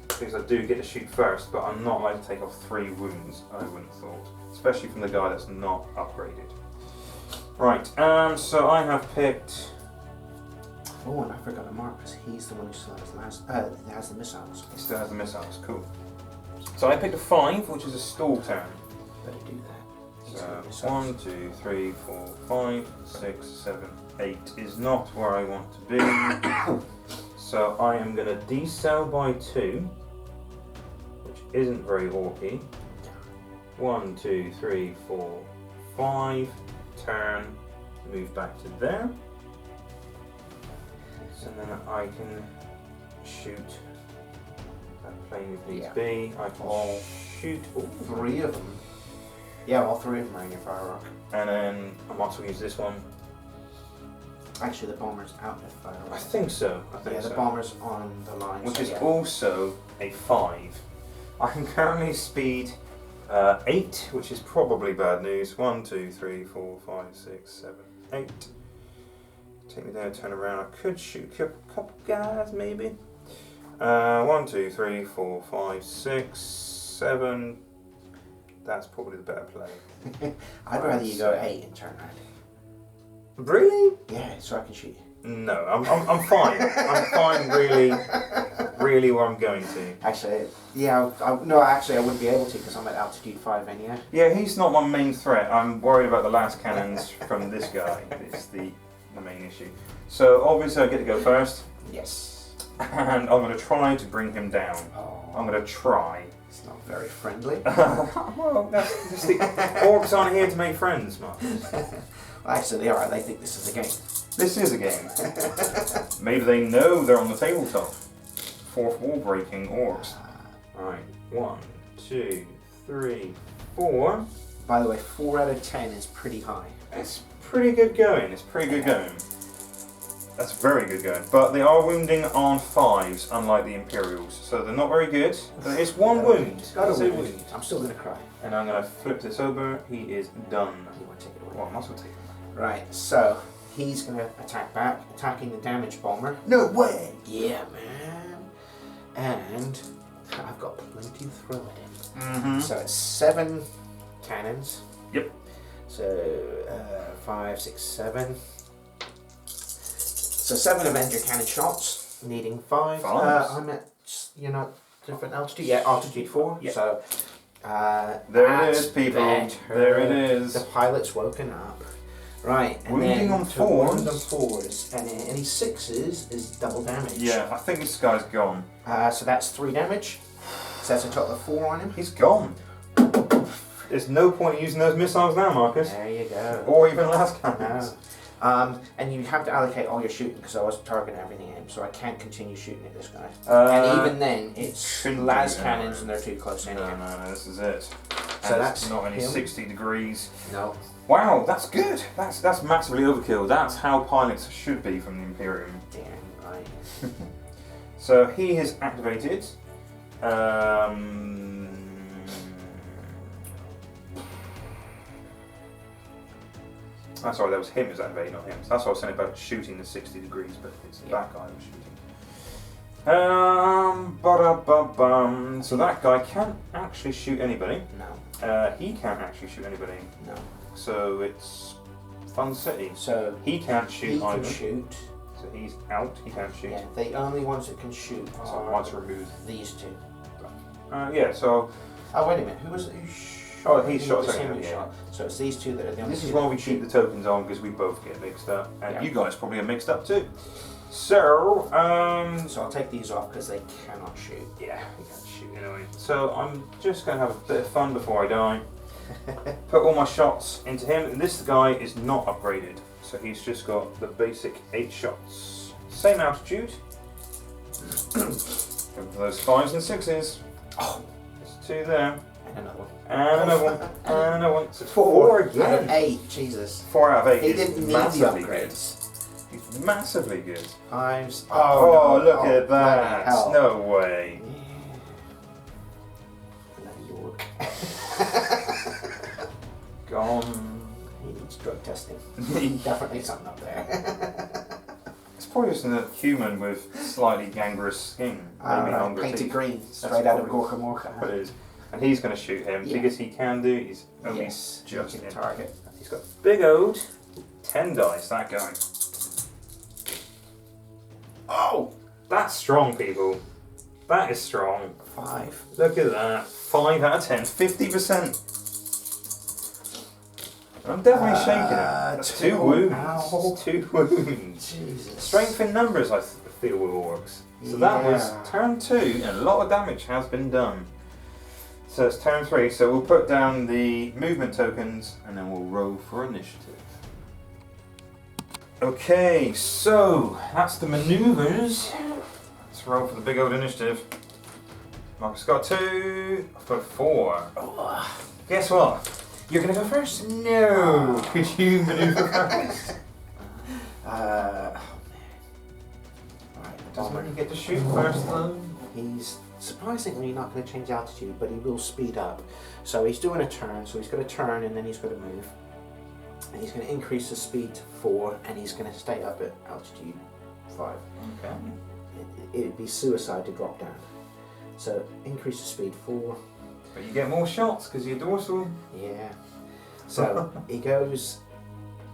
Because I do get to shoot first, but I'm not allowed to take off 3 wounds. I wouldn't have thought, especially from the guy that's not upgraded. Right. So I have picked. Oh, and I forgot to mark because he's the one who still has the missiles. He still has the missiles. Cool. So I picked a 5, which is a stall turn. Better do that. So 1, 2, 3, 4, 5, 6, 7, 8 is not where I want to be. So I am going to decel by 2, which isn't very orky. 1, 2, 3, 4, 5. Turn. Move back to there. So then I can shoot that plane if needs be. I can shoot all 3 of them. Yeah, all 3 of them are in your fire rock. And then I might as well use this one. Actually, the bomber's out of fire rock. I think so. The bomber's on the line. Which is also a 5. I can currently speed 8, which is probably bad news. 1, 2, 3, 4, 5, 6, 7, 8. Take me there, turn around. I could shoot a couple guys, maybe. 1, 2, 3, 4, 5, 6, 7. That's probably the better play. I'd rather you go 8 and turn around. Really? Yeah, so I can shoot you. No, I'm fine. I'm fine, really where I'm going to. Actually, yeah, I wouldn't be able to because I'm at altitude 5 anyhow. Yeah, he's not my main threat. I'm worried about the last cannons from this guy. It's the main issue. So obviously I get to go first. Yes. And I'm going to try to bring him down. Oh. I'm going to try. It's not very friendly. Well, that's the orcs aren't here to make friends, Mark. Well, actually, they are. They think this is a game. This is a game. Maybe they know they're on the tabletop. 4th wall breaking orcs. Right. 1, 2, 3, 4. By the way, 4 out of 10 is pretty high. It's pretty good going. It's pretty good going. That's very good going. But they are wounding on 5s, unlike the Imperials. So they're not very good. But it's 1 wound. Got a wound. I'm still going to cry. And I'm going to flip this over. He is done. You want to take it away? Well, I must well take it. Right, so he's going to attack back, attacking the damaged bomber. No way! Yeah, man. And I've got plenty to throw at him. Mm-hmm. So it's 7 cannons. Yep. So 5, 6, 7. So 7 Avenger cannon shots, needing 5. I'm at, different altitude? Yeah, altitude 4. Yep. So there it is, people. Better. There it is. The pilot's woken up. Right, and wounding then on 4s. Wound on 4s, and any 6s is double damage. Yeah, I think this guy's gone. So that's 3 damage. So that's a total of 4 on him. He's gone. There's no point in using those missiles now, Marcus. There you go. Or even last cannons. No. And you have to allocate all your shooting because I was targeting everything at him, so I can't continue shooting at this guy. And even then, it's las cannons and they're too close anyway. No, this is it. So and that's not only him. 60 degrees. No. Wow, that's good. That's massively overkill. That's how pilots should be from the Imperium. Damn right. So he has activated. Sorry, that was him who's activated, not him. So that's what I was saying about shooting the 60 degrees, but it's that guy who's shooting. So that guy can't actually shoot anybody. No. He can't actually shoot anybody. No. So it's Fun City. So He can't shoot he can either. shoot. So he's out. He can't shoot. Yeah, the only ones that can shoot So are once removed. these two. Yeah. So. Oh wait a minute, who was it who shot? Oh, he shot was second, him who yeah. shot. So it's these two that are the only This is two why that we can keep the shoot. tokens on, because we both get mixed up, and Yeah. you guys probably are mixed up too. So, So I'll take these off because they cannot shoot. yeah, we can't shoot anyway. So I'm just going to have a bit of fun before I die. Put all my shots into him, and this guy is not upgraded, so he's just got the basic 8 shots. Same altitude. Go for those 5s and 6s. Oh, There's 2 there. and another one. And another one. And another one. So 4 again. out of 8, Jesus. 4 out of 8 He is didn't need the massively good. upgrades. He's massively good. Times. Oh, no. look Oh, at that. bloody hell. No way. Bloody York. Gone. He needs drug testing. Definitely something up there. It's probably just a human with slightly gangrenous skin. Maybe longer painted teeth. green, That's straight out of probably Gorka what Morka. it is. And he's going to shoot him. Yeah. Biggest he can do is only Yes, just you can in. target. He's got big ode. 10 dice, that guy. Oh! That's strong, people. That is strong. 5. Look at that. 5 out of 10. 50%. I'm definitely shaking it. That's 2 wounds. Ow. 2 wounds. Jesus. Strength in numbers, I feel, with orcs. So that was Yeah. turn 2, and a lot of damage has been done. So it's turn 3, so we'll put down the movement tokens, and then we'll roll for initiative. Okay, so that's the maneuvers. Let's roll for the big old initiative. Marcus got 2, I've got 4. Oh, Guess what? You're gonna go first? No! Could you maneuver first? oh man. Right, Doesn't he get to shoot first though? He's surprisingly not going to change altitude, but he will speed up. So he's doing a turn, so he's going to turn and then he's going to move. And he's going to increase the speed to 4 and he's going to stay up at altitude 5. Okay. It'd be suicide to drop down. So increase the speed 4. But you get more shots because you're dorsal. Yeah. So he goes,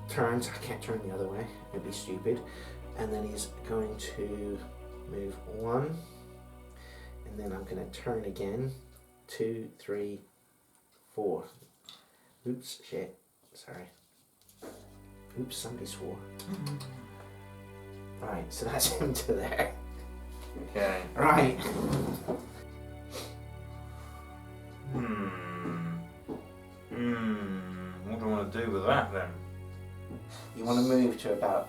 turns, I can't turn the other way, it'd be stupid. And then he's going to move 1. And then I'm going to turn again. 2, 3, 4. Oops, shit. Sorry. Oops, somebody swore. Right, so that's him to there. Okay. Right. What do I want to do with that then? You want to move to about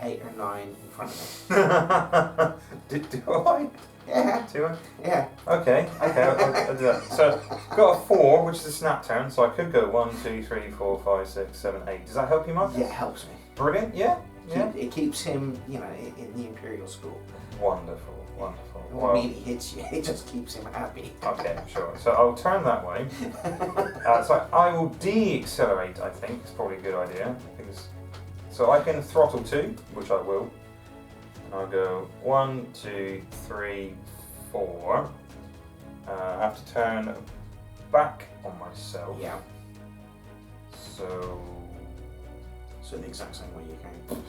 8 or 9 in front of me. do I? Yeah. Do I? Yeah. Okay, I'll do that. So, got a 4, which is a snap turn, so I could go 1, 2, 3, 4, 5, 6, 7, 8. Does that help you, Marcus? Yeah, it helps me. Brilliant, yeah? Yeah. It keeps him, you know, in the Imperial school. Wonderful, wonderful. It won't mean he hits you, it just keeps him happy. Okay, sure. So I'll turn that way. So I will de-accelerate, I think. It's probably a good idea. So I can throttle 2, which I will. And I'll go 1, 2, 3, 4. I have to turn back on myself. Yeah. So The exact same way you came.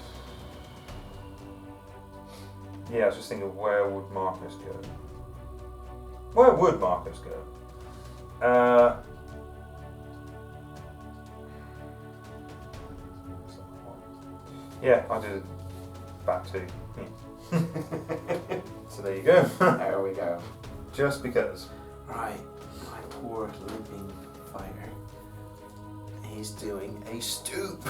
yeah, I was just thinking, where would Marcus go? Where would Marcus go? Yeah, I'll do the back 2. So there you go. There we go. Just because. Right, my poor limping fighter. He's doing a stoop.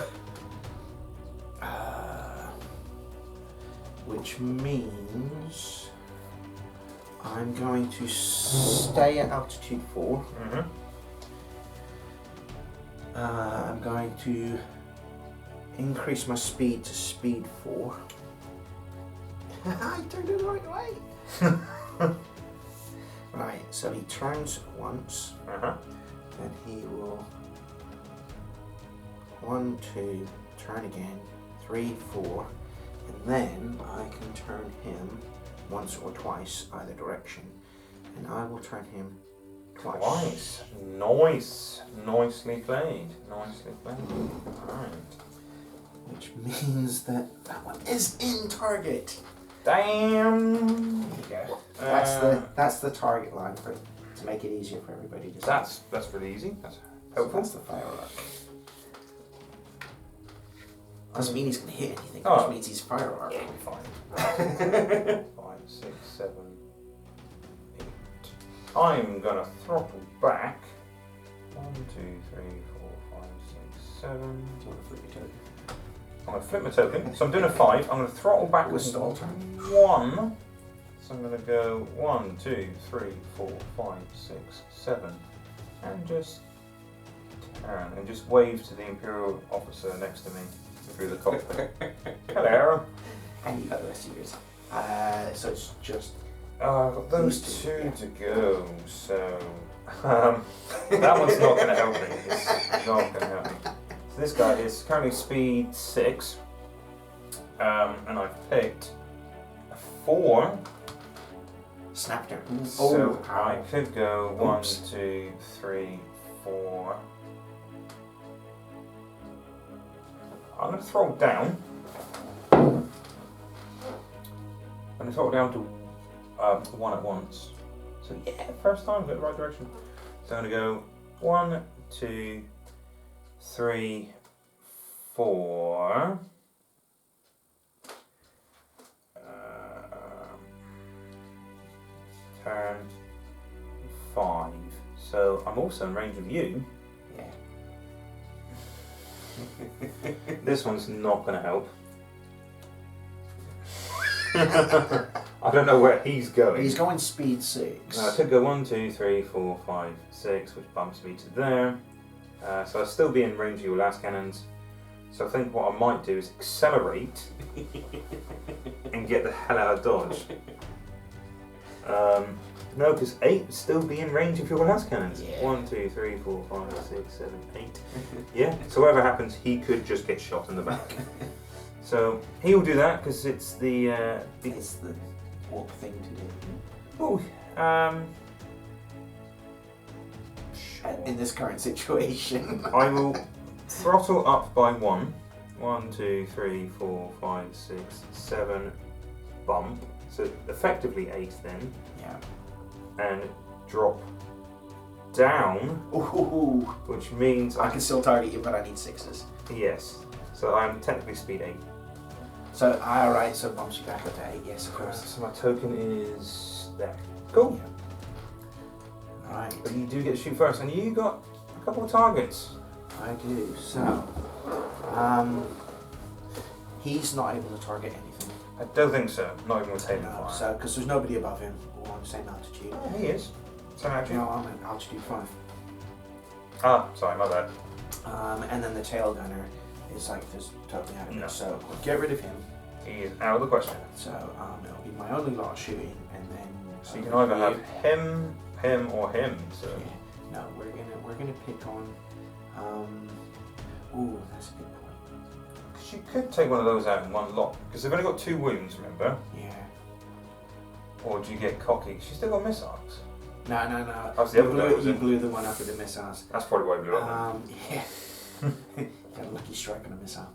Which means I'm going to stay at altitude 4. Mm-hmm. I'm going to increase my speed to speed 4. I turned it the right way. Right, so he turns once, Uh-huh. and he will 1, 2, turn again, 3, 4, and then I can turn him once or twice either direction, and I will turn him twice. Nice. Nicely played. Nicely played. Alright. which means that one is in target. Damn. There you go. That's the target line to make it easier for everybody to see. That's really easy. That's helpful. That's the fire arc. Doesn't mean he's going to hit anything. It Oh. just means he's fire arc. Yeah, fine. 5, 6, 7, 8. I'm gonna throttle back. 1, 2, 3, 4, 5, 6, 7. Do you want to flip your token? I'm gonna flip my token. So I'm doing a 5. I'm gonna throttle back With with stall turn. 1. So I'm gonna go 1, 2, 3, 4, 5, 6, 7, and just turn and just wave to the Imperial officer next to me through the cockpit. Hello. And you got the rest of yours. So it's just I've got those two to go, so that one's not going to help me. It's not going to help me. So this guy is currently speed 6, and I've picked a 4. snapped her. So Oh, I could go 1, Oops. 2, 3, 4. I'm going to throttle down. I'm going to throttle down to 1 at once. So yeah, first time, got the right direction. So I'm going to go 1, 2, 3, 4. Turn 5. So I'm also in range of you. Yeah. This one's not going to help. I don't know where he's going. He's going speed 6. I could go 1, 2, 3, 4, 5, 6, which bumps me to there. So I'll still be in range of your last cannons. So I think what I might do is accelerate and get the hell out of Dodge. No, because 8 would still be in range of your last cannons. Yeah. 1, 2, 3, 4, 5, 6, 7, 8. Yeah, so whatever happens, he could just get shot in the back. So he will do that because it's the It's the walk thing to do. oh In this current situation. I will throttle up by 1. 1, 2, 3, 4, 5, 6, 7 bump. So effectively 8 then. Yeah. And drop down, Ooh. which means I can still target you, but I need 6s. yes. So I'm technically speed 8. So, alright, so bumps you back up to 8, yes, of course. So my token is there. Cool. Right, But you do get to shoot first, and you got a couple of targets. I do. So, he's not able to target anything. I don't think so. Not even with Haven No, Fire. so, because there's nobody above him or on the same altitude. Oh, he is. So actually. No, I'm at altitude 5. Ah, sorry, my bad. And then the tail gunner is like just totally out of No. it. So we'll get rid of him. He is out of the question. So it'll be my only lot of shooting, and then So you can either have him, or him. So yeah. No, we're gonna pick on. Ooh, that's a good point. because you could take one of those out in one lot, because they've only got 2 wounds, remember? Yeah. Or do you get cocky? She's still got missiles. No. That's the other guy, was You it? blew the one up with the missiles. That's probably why I blew up. Yeah. Got a lucky strike on a missile.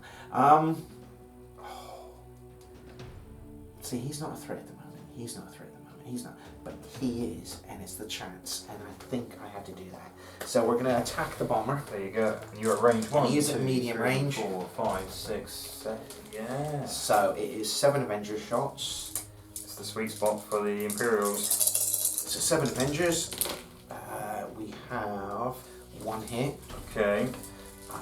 See, he's not a threat at the moment. He's not. But he is, and it's the chance. And I think I had to do that. So we're gonna attack the bomber. There you go. And you're at range 1. He is at 2, medium 3, range. 4, 5, 6, 7. Yeah. So it is 7 Avengers shots. It's the sweet spot for the Imperials. So 7 Avengers. We have 1 hit. Okay.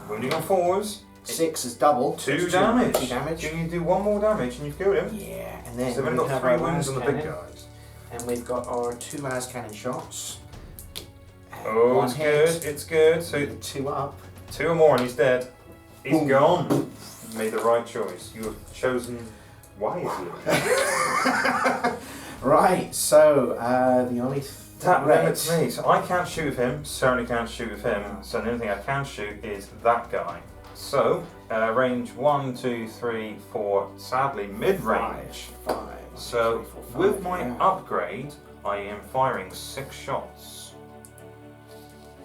Wounding on 4s. 6 is double. 2 so damage. 2 damage. Can you do 1 more damage and you've killed him? Yeah, and then So they've we only have got 3 our wounds on the last big cannon, guys. and we've got our 2 last cannon shots. Oh, 1 it's hit. good. It's good. So 2 up. 2 or more and he's dead. He's Boom. gone. You made the right choice. You have chosen wisely. Right. So the only That threat. limits me. So I can't shoot with him. Certainly can't shoot with him. So the only thing I can shoot is that guy. So range 1, 2, 3, 4. Sadly, mid-range. 5. So 3, 4, 5, with my yeah. upgrade, I am firing 6 shots.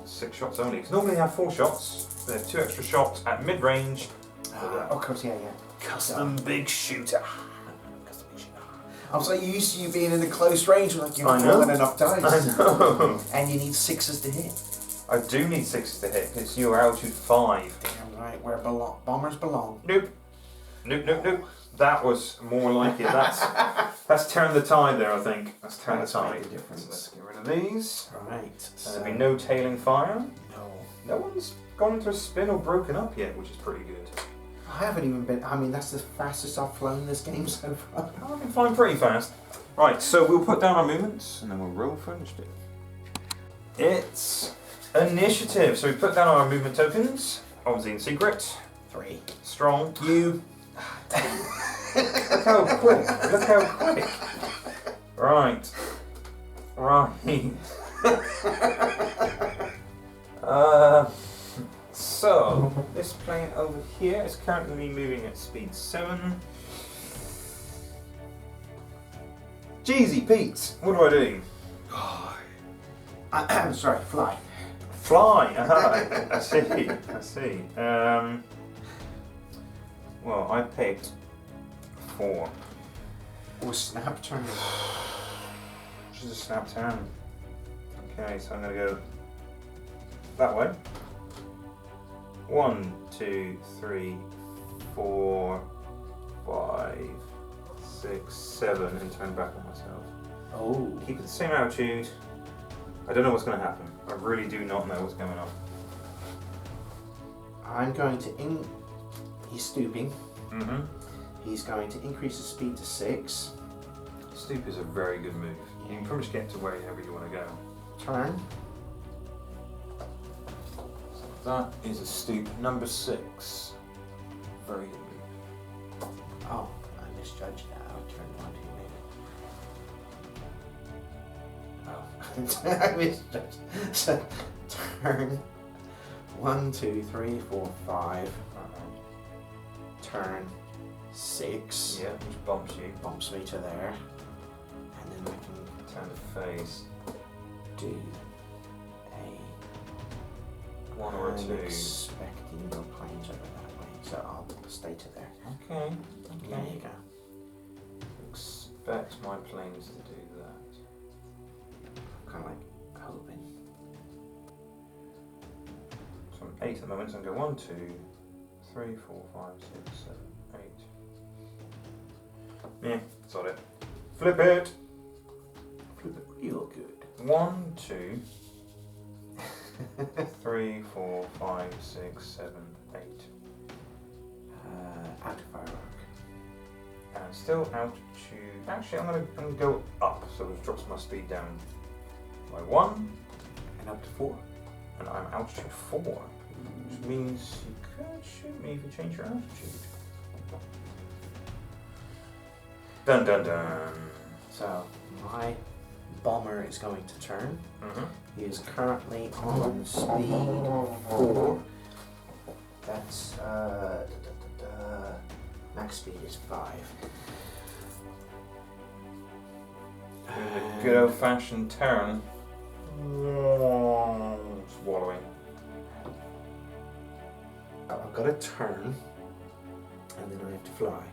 6 shots only. Because normally I have 4 shots. They have 2 extra shots at mid-range, Of course, yeah. Custom big shooter. I was like used to you being in a close range, like you're I not know. rolling enough dice. I know. And you need 6s to hit. I do need 6s to hit because you're altitude 5. Damn right, where bombers belong. Nope. That was more like it. That's turn the tide there, I think. That's turn the tide. Make a difference. So let's get rid of these. Right. There'll be no tailing fire. No. No one's gone into a spin or broken up yet, which is pretty good. I haven't even been. I mean, that's the fastest I've flown this game so far. I've been flying pretty fast. Right, so we'll put down our movements and then we'll roll for initiative. It's initiative. So we put down our movement tokens, obviously in secret. 3. Strong. You. Look how quick. Look how quick. Right. So, this plane over here is currently moving at speed 7. Jeezy Pete, what do I do? I'm sorry, fly. Fly! I see. Well, I picked 4. Or snap turn. Which is a snap turn. Okay, so I'm going to go that way. 1, 2, 3, 4, 5, 6, 7, and turn back on myself. Oh. Keep it the same altitude. I don't know what's going to happen. I really do not know what's going on. I'm going to He's stooping. Mm-hmm. He's going to increase his speed to 6. Stoop is a very good move. You can pretty much get to wherever you want to go. Turn. That is a stoop number 6. Very good move. Oh, I misjudged that. I turned 1 too many. Oh. I misjudged. So, turn. 1, 2, 3, 4, 5. Turn 6. Yeah, which bumps you. Bumps me to there. And then I can Turn the face. do 1 or a 2. expecting your planes over that way, so I'll stay to there. Okay. There you go. Expect my planes to do that. Kind of like hoping. So I'm 8 at the moment, so I'm going to go 1, 2, 3, 4, 5, 6, 7, 8. Yeah, that's all it. Flip it! Flip it real good. 1, 2, 3, 4, 5, 6, 7, 8. Out of firework. And still altitude. Actually, I'm going to go up, so it drops my speed down by 1. And up to 4. And I'm altitude 4, which means you could shoot me if you change your altitude. Dun dun dun. So my bomber is going to turn. Mm-hmm. He is currently on speed 4. That's max speed is 5. Doing the good old fashioned turn. Swallowing. I've got to turn and then I have to fly.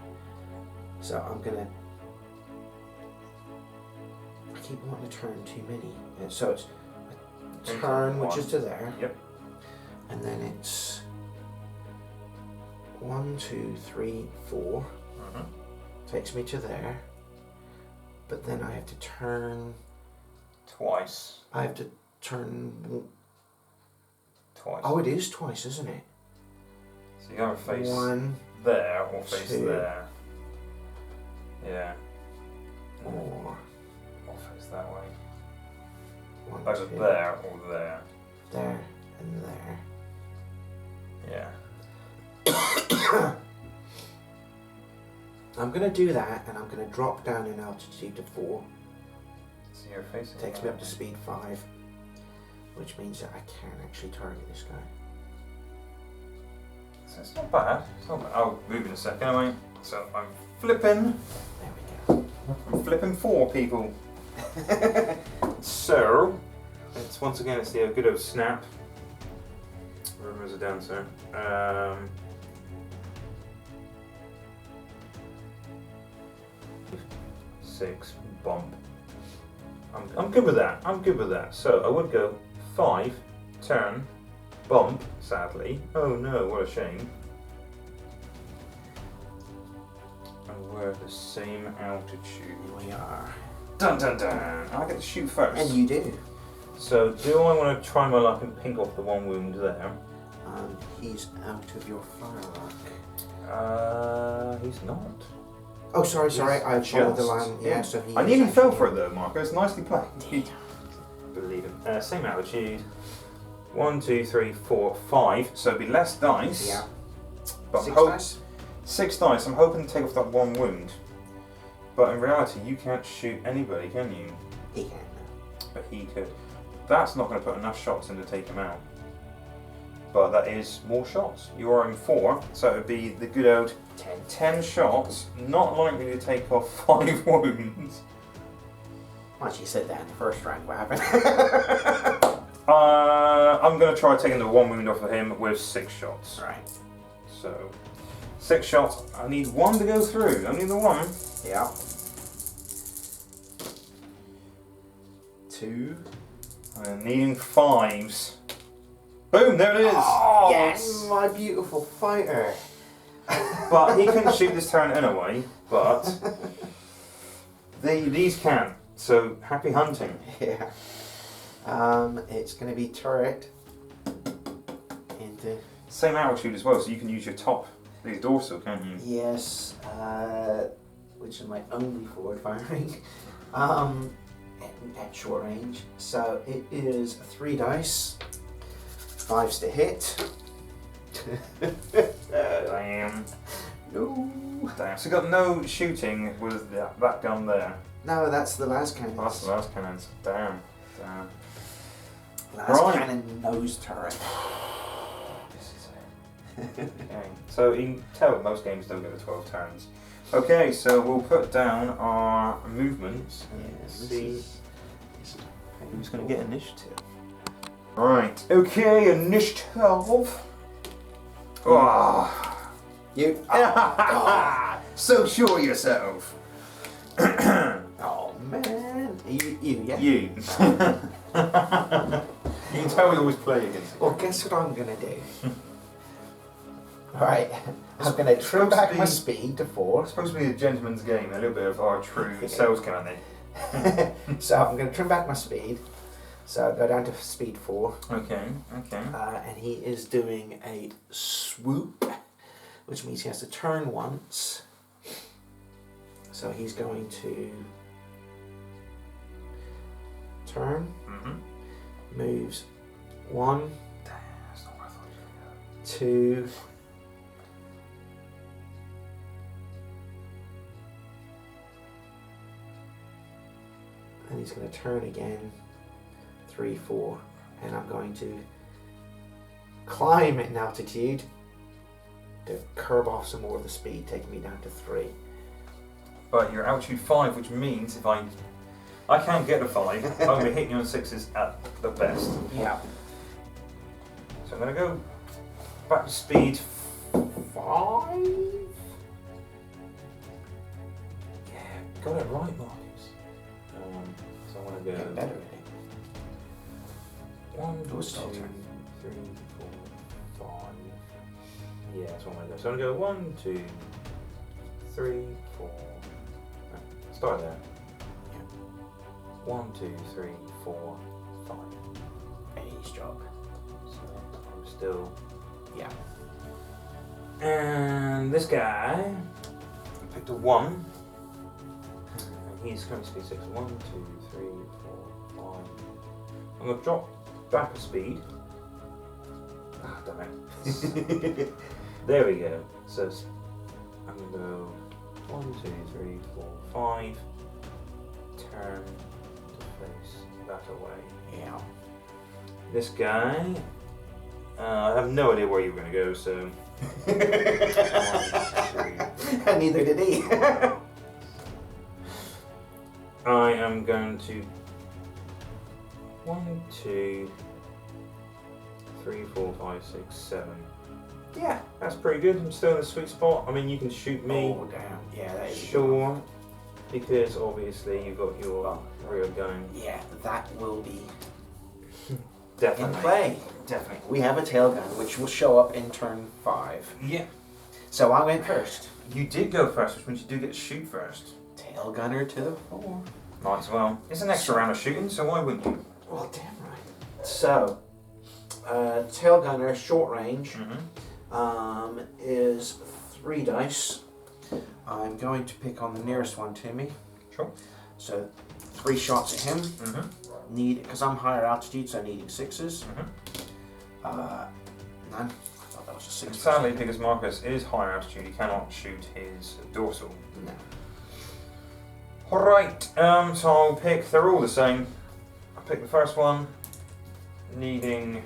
So I'm gonna. I keep wanting to turn too many. So it's a turn, which is to there. Yep. And then it's 1, 2, 3, 4. Mm-hmm. Takes me to there. But then I have to turn. Twice. I have to turn. Twice. Oh, it is twice, isn't it? So you gotta face 1 there or face 2. there. Yeah. or Or face that way. 1, Either 2. there or there. There and there. Yeah. I'm going to do that and I'm going to drop down in altitude to 4. So you're facing. Takes me up to speed 5, which means that I can actually target this guy. So it's not bad. It's not bad. I'll move in a second anyway. So I'm flipping. There we go. I'm flipping 4 people. So it's once again it's the good old snap. Rumors are down, sir. 6, bump. I'm good with that. I'm good with that. So I would go 5, turn, bump, sadly. Oh no, what a shame. And we're at the same altitude. Here we are. Dun dun dun! I get to shoot first. And you do. So do I want to try my luck and pink off the one wound there? He's out of your firework. He's not. Oh, sorry, He's I followed the just- line. Yeah, so he. I is nearly fell actually- for it though, Marcus. Nicely played. Believe him. Same altitude. 1, 2, 3, 4, 5. So it'd be less dice. Yeah. But 6 I'm dice? 6 dice. I'm hoping to take off that one wound. But in reality, you can't shoot anybody, can you? He can. But he could. That's not going to put enough shots in to take him out. But that is more shots. You are in 4, so it would be the good old 10 shots, not likely to take off 5 wounds. Why don't you said that in the first round? What happened? I'm going to try taking the 1 wound off of him with 6 shots. Right. So, 6 shots. I need 1 to go through. Only the 1. Yeah. 2. I'm needing 5s. Boom, there it is. Oh, Yes! my beautiful fighter. But he couldn't shoot this turn anyway, but these can. So, happy hunting. Yeah. It's going to be turret into. Same altitude as well, so you can use your top, the dorsal, can't you? Yes, which is my only forward firing at short range. So it is 3 dice, 5s to hit. Damn. No. Damn. So, got no shooting with that gun there. No, that's the last cannon. Oh, that's the last cannons. Damn. Damn. Last Right. cannon nose turret. This is it. Okay. So you can tell that most games don't go to 12 turns. Okay, so we'll put down our movements and Yes, see this is who's going to get initiative. Right. Okay, initiative. Oh. You. So sure of yourself. Oh man. You, yeah? You. You can tell we always play against it. Well, guess what I'm gonna do? Right, I'm gonna trim back my speed to 4. It's supposed to be a gentleman's game, a little bit of our true sales cannon. So I'm gonna trim back my speed. So I'll go down to speed 4. Okay, okay. And he is doing a swoop, which means he has to turn once. So he's going to turn, moves 1, That's not where I thought you 2, and he's going to turn again, 3, 4, and I'm going to climb at an altitude to curb off some more of the speed, taking me down to 3. But you're altitude 5, which means if I can't get a 5, I'm going to be hitting you on 6s at the best. Yeah. So I'm going to go back to speed 5. Yeah, got it right, Marcus. So I'm going to Getting go better at it. 1, 2, Dorsal 3, Turret. 4, 5. Yeah, that's what I'm going to go. So I'm going to go 1, 2, 3, 4. Start there. 1, 2, 3, 4, 5. Ace job. So I'm still. Yeah. And this guy, I picked a 1. And he's going to speed 6. 1, 2, 3, 4, 5. I'm going to drop back a speed. Ah, damn it. There we go. So I'm going to go 1, 2, 3, 4, 5. Turn to face that away. Yeah. This guy, I have no idea where you were going to go, so. 1, 2. Neither did he. I am going to 1, 2, 3, 4, 5, 6, 7. Yeah, that's pretty good. I'm still in the sweet spot. I mean, you can shoot me. Oh damn. Yeah, that is. Sure. because obviously you've got your rear gun. Yeah, that will be Definitely. in play. Definitely. We have a tail gun, which will show up in turn 5. Yeah. So I went first. You did go first, which means you do get to shoot first. Tail gunner to the 4. Might as well. It's an extra round of shooting, so why wouldn't you? Well, damn right. So, tail gunner, short range, is 3 dice. I'm going to pick on the nearest one to me. Sure. So, 3 shots at him. Because I'm higher altitude, so needing 6s. None. I thought that was a 6. Sadly, because Marcus is higher altitude, he cannot shoot his dorsal. No. Alright, so I'll pick, they're all the same. I'll pick the first one, needing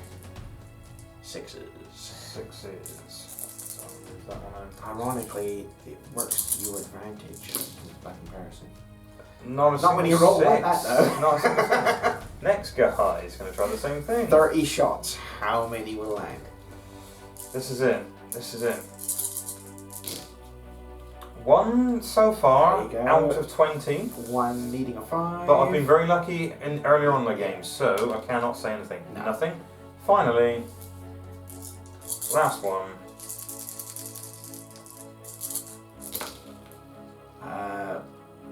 6s. 6s. So I'll move that one out. Ironically, it works to your advantage by comparison. Not when you roll like that, though. Not a single six. Next guy is going to try the same thing. 30 shots. How many will land? This is it. This is it. 1 so far There you go. out of 20. 1 needing a 5. But I've been very lucky earlier on in the game, so I cannot say anything. No. Nothing. Finally, last one.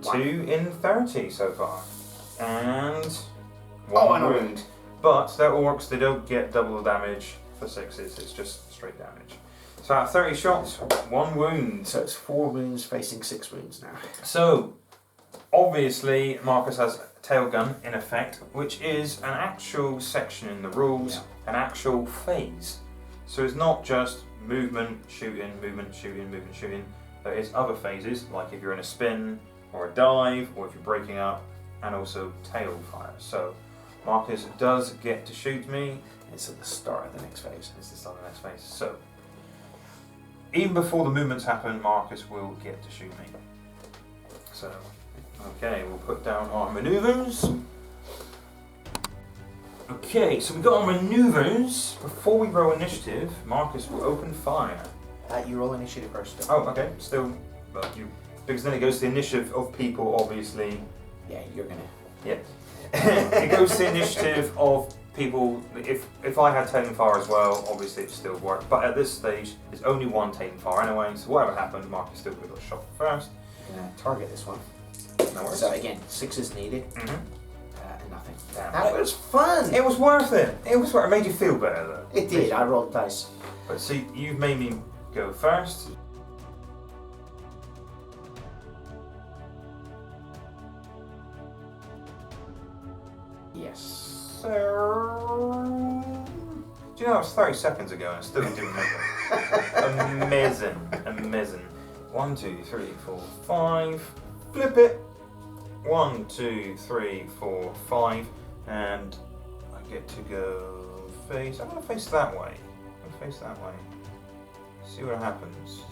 2 in 30 so far. And 1 and a wound. But they're orcs, they don't get double the damage for 6s, it's just straight damage. So out of 30 shots, 1 wound. So it's 4 wounds facing 6 wounds now. So, obviously, Marcus has a tail gun in effect, which is an actual section in the rules, an actual phase. So it's not just movement, shooting, movement, shooting, movement, shooting. There is other phases, like if you're in a spin, or a dive, or if you're breaking up, and also tail fire. So, Marcus does get to shoot me. It's at the start of the next phase. It's the start of the next phase. So, even before the movements happen, Marcus will get to shoot me. So, okay, we'll put down our maneuvers. Okay, so we've got our maneuvers. Before we roll initiative, Marcus will open fire. You roll initiative first. Oh, okay, still, but you, because then it goes to the initiative of people, obviously. Yeah, you're gonna. Yeah. It goes to the initiative of people. If I had taken fire as well, obviously it still work. But at this stage, there's only 1 taking fire anyway. So whatever happened, Marcus still would have got shot first. You're gonna target this one. No worries. So again, 6 is needed. Mhm. And nothing. Damn. That was fun. It was worth it. It was worth it. It made you feel better though. It did. I rolled dice. But see, you've made me go first. Yes. So, do you know it was 30 seconds ago and I still didn't remember. Amazing, amazing. 1, 2, 3, 4, 5. Flip it. 1, 2, 3, 4, 5, and I get to go face. I'm gonna face that way. I'm gonna face that way. See what happens.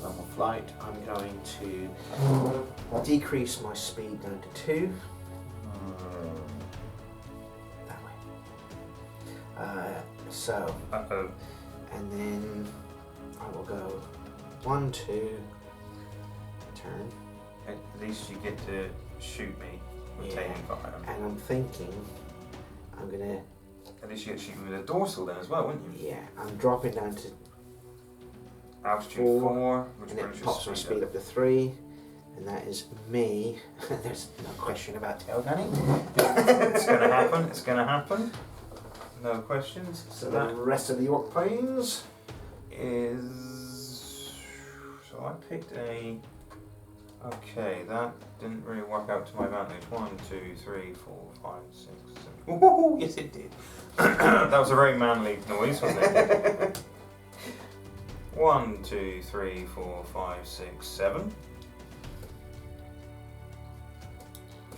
Level flight. I'm going to decrease my speed down to 2. That way. So. Uh-oh. And then I will go 1, 2. Turn. At least you get to shoot me with taking fire. And I'm thinking I'm gonna. At least you get to shoot me with a dorsal then as well, wouldn't you? Yeah, I'm dropping down to Altitude 4, which and brings it your pops my speed up to 3, and that is me. There's no question about tail gunning. It's gonna happen. It's gonna happen. No questions. So the rest of the orc planes is. So I picked a. Okay, that didn't really work out to my advantage. 1, 2, 3, 4, 5, 6, 7. Ooh, yes, it did. That was a very manly noise, wasn't it? 1, 2, 3, 4, 5, 6, 7.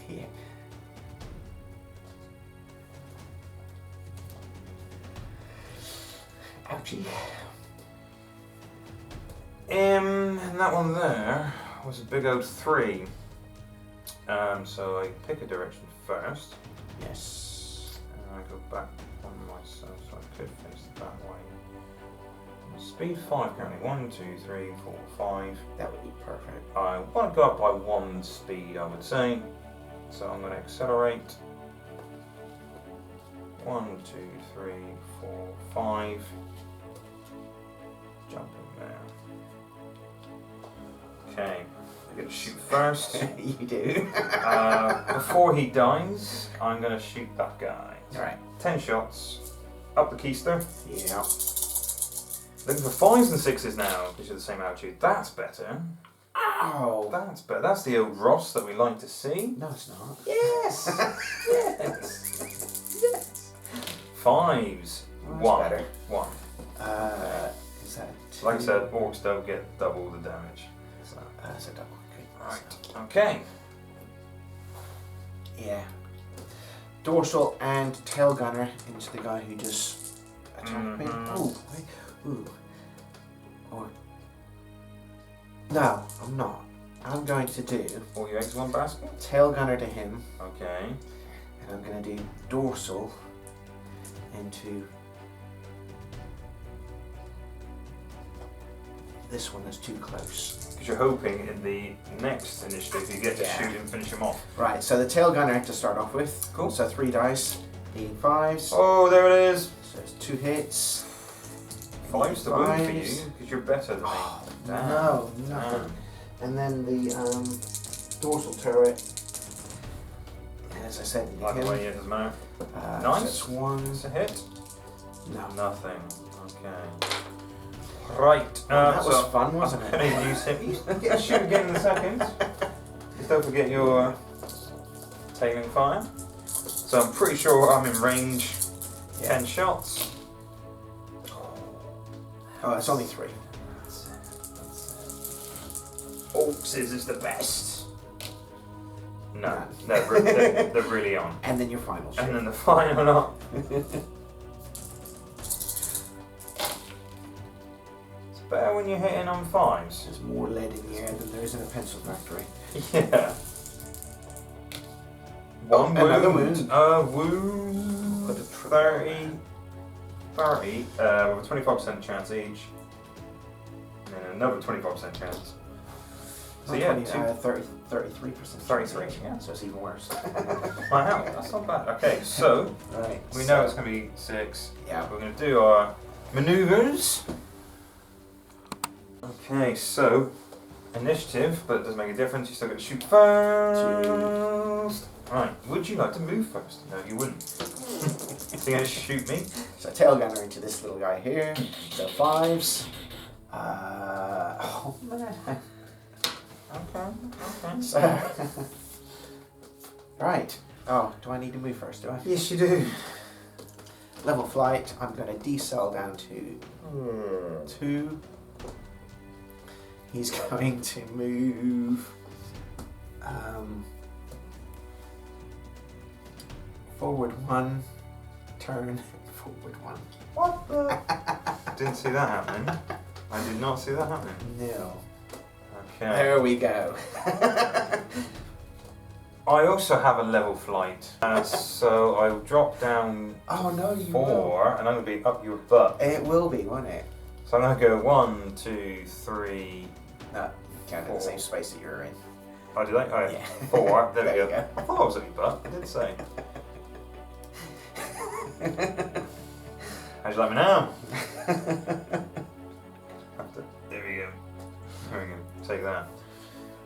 Yeah. Ouchie. And that one there was a big old 3. So I pick a direction first. Yes. And I go back on myself, so I could face it that way. speed 5 currently. 1, 2, 3, 4, 5. That would be perfect. I want to go up by 1 speed, I would say. So I'm going to accelerate. 1, 2, 3, 4, 5. Jump in there. Okay, I'm going to shoot first. You do. Before he dies, I'm going to shoot that guy. Alright. 10 shots. Up the keister. Yeah. Looking for 5s and 6s now, because you're the same altitude. That's better. Ow! That's better. That's the old Ross that we like to see. No, it's not. Yes! Yes! Yes! 5s. Oh, that's 1. better. 1. Is that two? Like I said, orcs don't get double the damage. So. That's a double. Okay. Right. Okay. Yeah. Dorsal and tail gunner into the guy who just attacked me. Oh, wait. Ooh. Or. No, I'm not. I'm going to do All your eggs in one basket? tail gunner to him, Okay. and I'm going to do dorsal into this one that's too close. Because you're hoping in the next initiative you get to shoot and finish him off. Right, so the tail gunner to start off with. Cool. So 3 dice, 5s. Oh, there it is. So it's 2 hits. 5's the wound for you, Fives. because you're better than me. Oh, Damn. no, nothing. Damn. And then the dorsal turret. And as I said, By the way, it doesn't matter. so Nice. it's 1. It's a hit. No. Nothing. Okay. Right. That was fun, wasn't I'm it? going to use him. You get a shoot again in a second. Just don't forget your tailing fire. So I'm pretty sure I'm in range. 10 shots. Oh, it's only 3. Orcs is the best. No, No. they're really on. And then your final shot. And then the final up. It's better when you're hitting on 5s. There's more lead in the air than there is in a pencil factory. Yeah. Oh, One another wound. wound. Wound. Put a 30. 30. With a 25% chance each. And then another 25% chance. So yeah, 33%. 33, yeah. So it's even worse. Wow, that's not bad. Okay, so Right. we know it's going to be 6. Yeah. We're going to do our maneuvers. Okay, so initiative, but it doesn't make a difference. You still get to shoot first. Right. Would you like to move first? No, you wouldn't. So you're going to shoot me. So tail gunner into this little guy here. So 5s. Oh man. Okay. So, right. Oh, do I need to move first? Do I? Yes, you do. Level flight. I'm going to decel down to 2. He's going to move forward 1, turn forward 1. What the? Didn't see that happening. I did not see that happening. No. Okay. There we go. I also have a level flight, so I'll drop down Oh no, you 4, and I'm going to be up your butt. will. It will be, won't it? So I'm going to go 1, 2, 3. No, you can't in the same space that you're in. Oh, did I? Oh, Yeah. 4. There we There go. you go. I thought I was at your butt. I did say. How'd you like me now? There we go. There we go. Take that.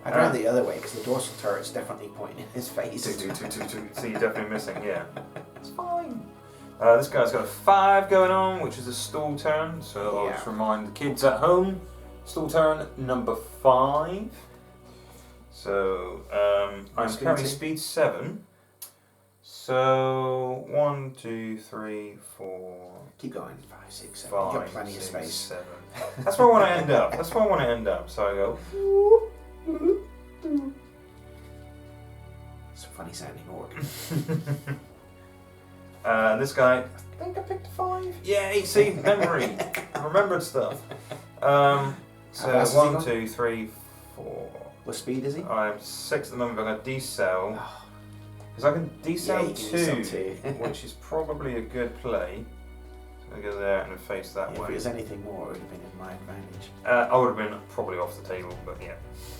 I'd rather the other way because the dorsal turret's definitely pointing in his face. Two. So you're definitely missing, yeah. It's fine. This guy's got a 5 going on, which is a stall turn. So I'll just remind the kids at home. Stall turn number 5. So I'm currently speed 7. So 1, 2, 3, 4. Keep going. 5, 6, 7. 5, You've got plenty 6, of space. 7. That's where I want to end up. That's where I want to end up. So I go. It's a funny sounding orc. This guy, I think I picked a 5. Yeah, see, memory. I remembered stuff. So fast is he 1, going? 2, 3, 4. What speed is he? I'm 6 at the moment, but I'm going to decel. Because I can Yeah, decel you can decel 2, two. which is probably a good play. So Gonna go there and then face that If way. it was anything more, it would have been in my advantage. I would have been probably off the table, but yeah.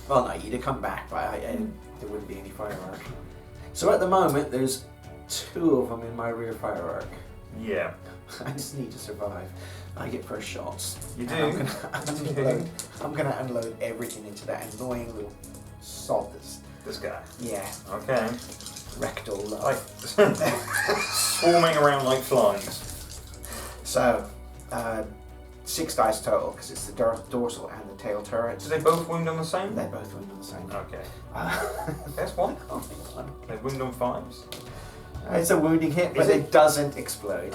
Well, no, you'd have come back, but there wouldn't be any firework. So at the moment, there's 2 of them in my rear firework. Yeah. I just need to survive. I get first shots. You do? I'm gonna unload everything into that annoying little sod This guy. yeah, Okay. rectal love. Like swarming around like flies. So, 6 dice total, because it's the dorsal and the tail turrets. Do they both wound on the same? They both wound on the same. Okay. That's one. They wound on 5s. It's a wounding hit, but it doesn't explode.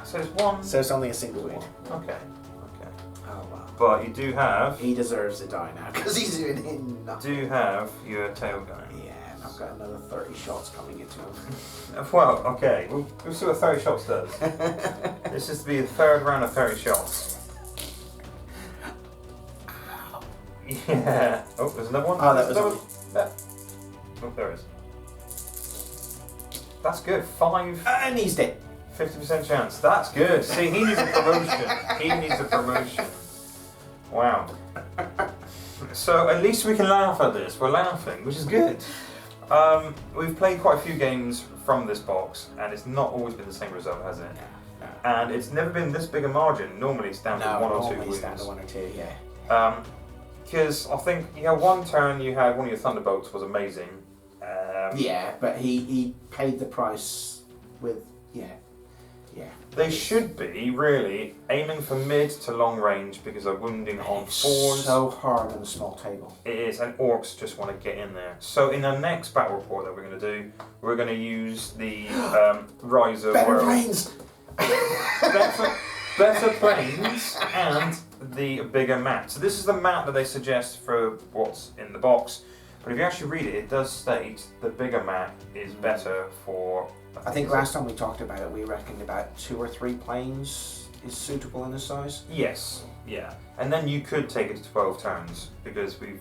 So it's 1. So it's only a single wound. Okay. Oh wow. But you do have. He deserves to die now, because he's doing nothing. Do have your tail gun. Yeah, and I've got another 30 shots coming into him. Well, okay. We'll see what 30 shots does. This is to be the 3rd round of 30 shots. Yeah. Oh, there's another one. Oh, that was Oh, there is. That's good. 5. And he's dead. 50% chance. That's good. See, he needs a promotion. He needs a promotion. Wow. So at least we can laugh at this. We're laughing, which is good. We've played quite a few games from this box, and it's not always been the same result, has it? No. And it's never been this big a margin. Normally it's down to 1 or 2 normally wounds. it's down to 1 or 2, yeah. Because I think one turn you had one of your thunderbolts was amazing. Yeah, but he paid the price with, yeah. They should be really aiming for mid to long range because they're wounding on 4s. So hard on a small table. It is, and orcs just want to get in there. So in the next battle report that we're going to do, we're going to use the Riser Better World. planes! better planes and the bigger map. So this is the map that they suggest for what's in the box. But if you actually read it, it does state the bigger map is better for... I think last time we talked about it, we reckoned about 2 or 3 planes is suitable in this size. Yes, yeah. And then you could take it to 12 turns, because we're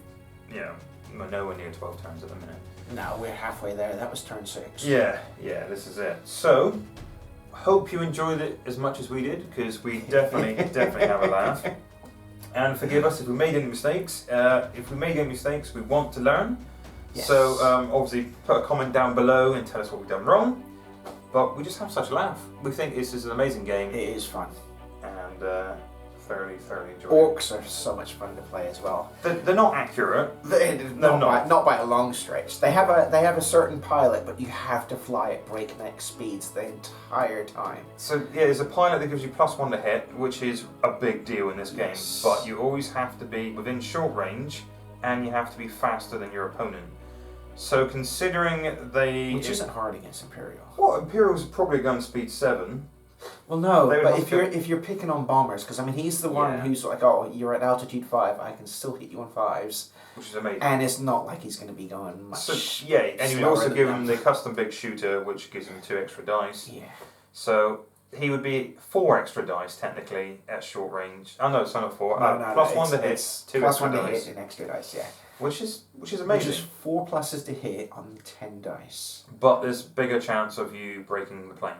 nowhere near 12 turns at the minute. No, we're halfway there. That was turn 6. Yeah, this is it. So, hope you enjoyed it as much as we did, because we definitely have a laugh. And forgive us if we made any mistakes. If we made any mistakes, we want to learn. Yes. So, obviously, put a comment down below and tell us what we've done wrong. But we just have such a laugh. We think this is an amazing game. It is fun. And thoroughly enjoyed Orcs are so much fun to play as well. They're not accurate. Not by a long stretch. They have a certain pilot, but you have to fly at breakneck speeds the entire time. So yeah, there's a pilot that gives you +1 to hit, which is a big deal in this game. Yes. But you always have to be within short range, and you have to be faster than your opponent. So considering Which isn't hard against Imperial. Well, Imperial's probably gun speed 7. Well, no, They would but have if you're picking on bombers, because I mean he's the one who's like, oh, you're at altitude 5, I can still hit you on 5s, Which is amazing. and it's not like he's going to be going much. So, yeah, and you slower also than give that. him the custom big shooter, which gives him 2 extra dice. Yeah. So he would be 4 extra dice technically at short range. Oh no, it's not 4. No, +1 to hit, it's 2 plus extra 1 to dice. hit and extra dice, yeah. Which is Which amazing. is 4 pluses to hit on 10 dice. But there's bigger chance of you breaking the plane.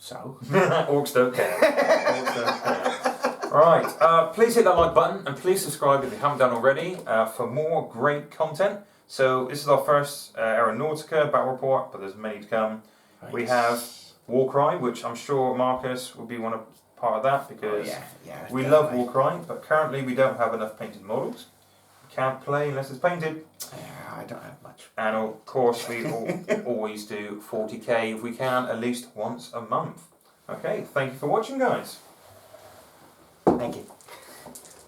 So? Orcs don't care. Orcs don't care. Alright, please hit that like button and please subscribe if you haven't done already for more great content. So this is our first Aeronautica battle report, but there's many to come. Right. We have Warcry, which I'm sure Marcus will be part of that because we love Warcry, but currently we don't have enough painted models. We can't play unless it's painted. Yeah, I don't have much. And of course we always do 40k if we can, at least once a month. Okay, thank you for watching guys. Thank you.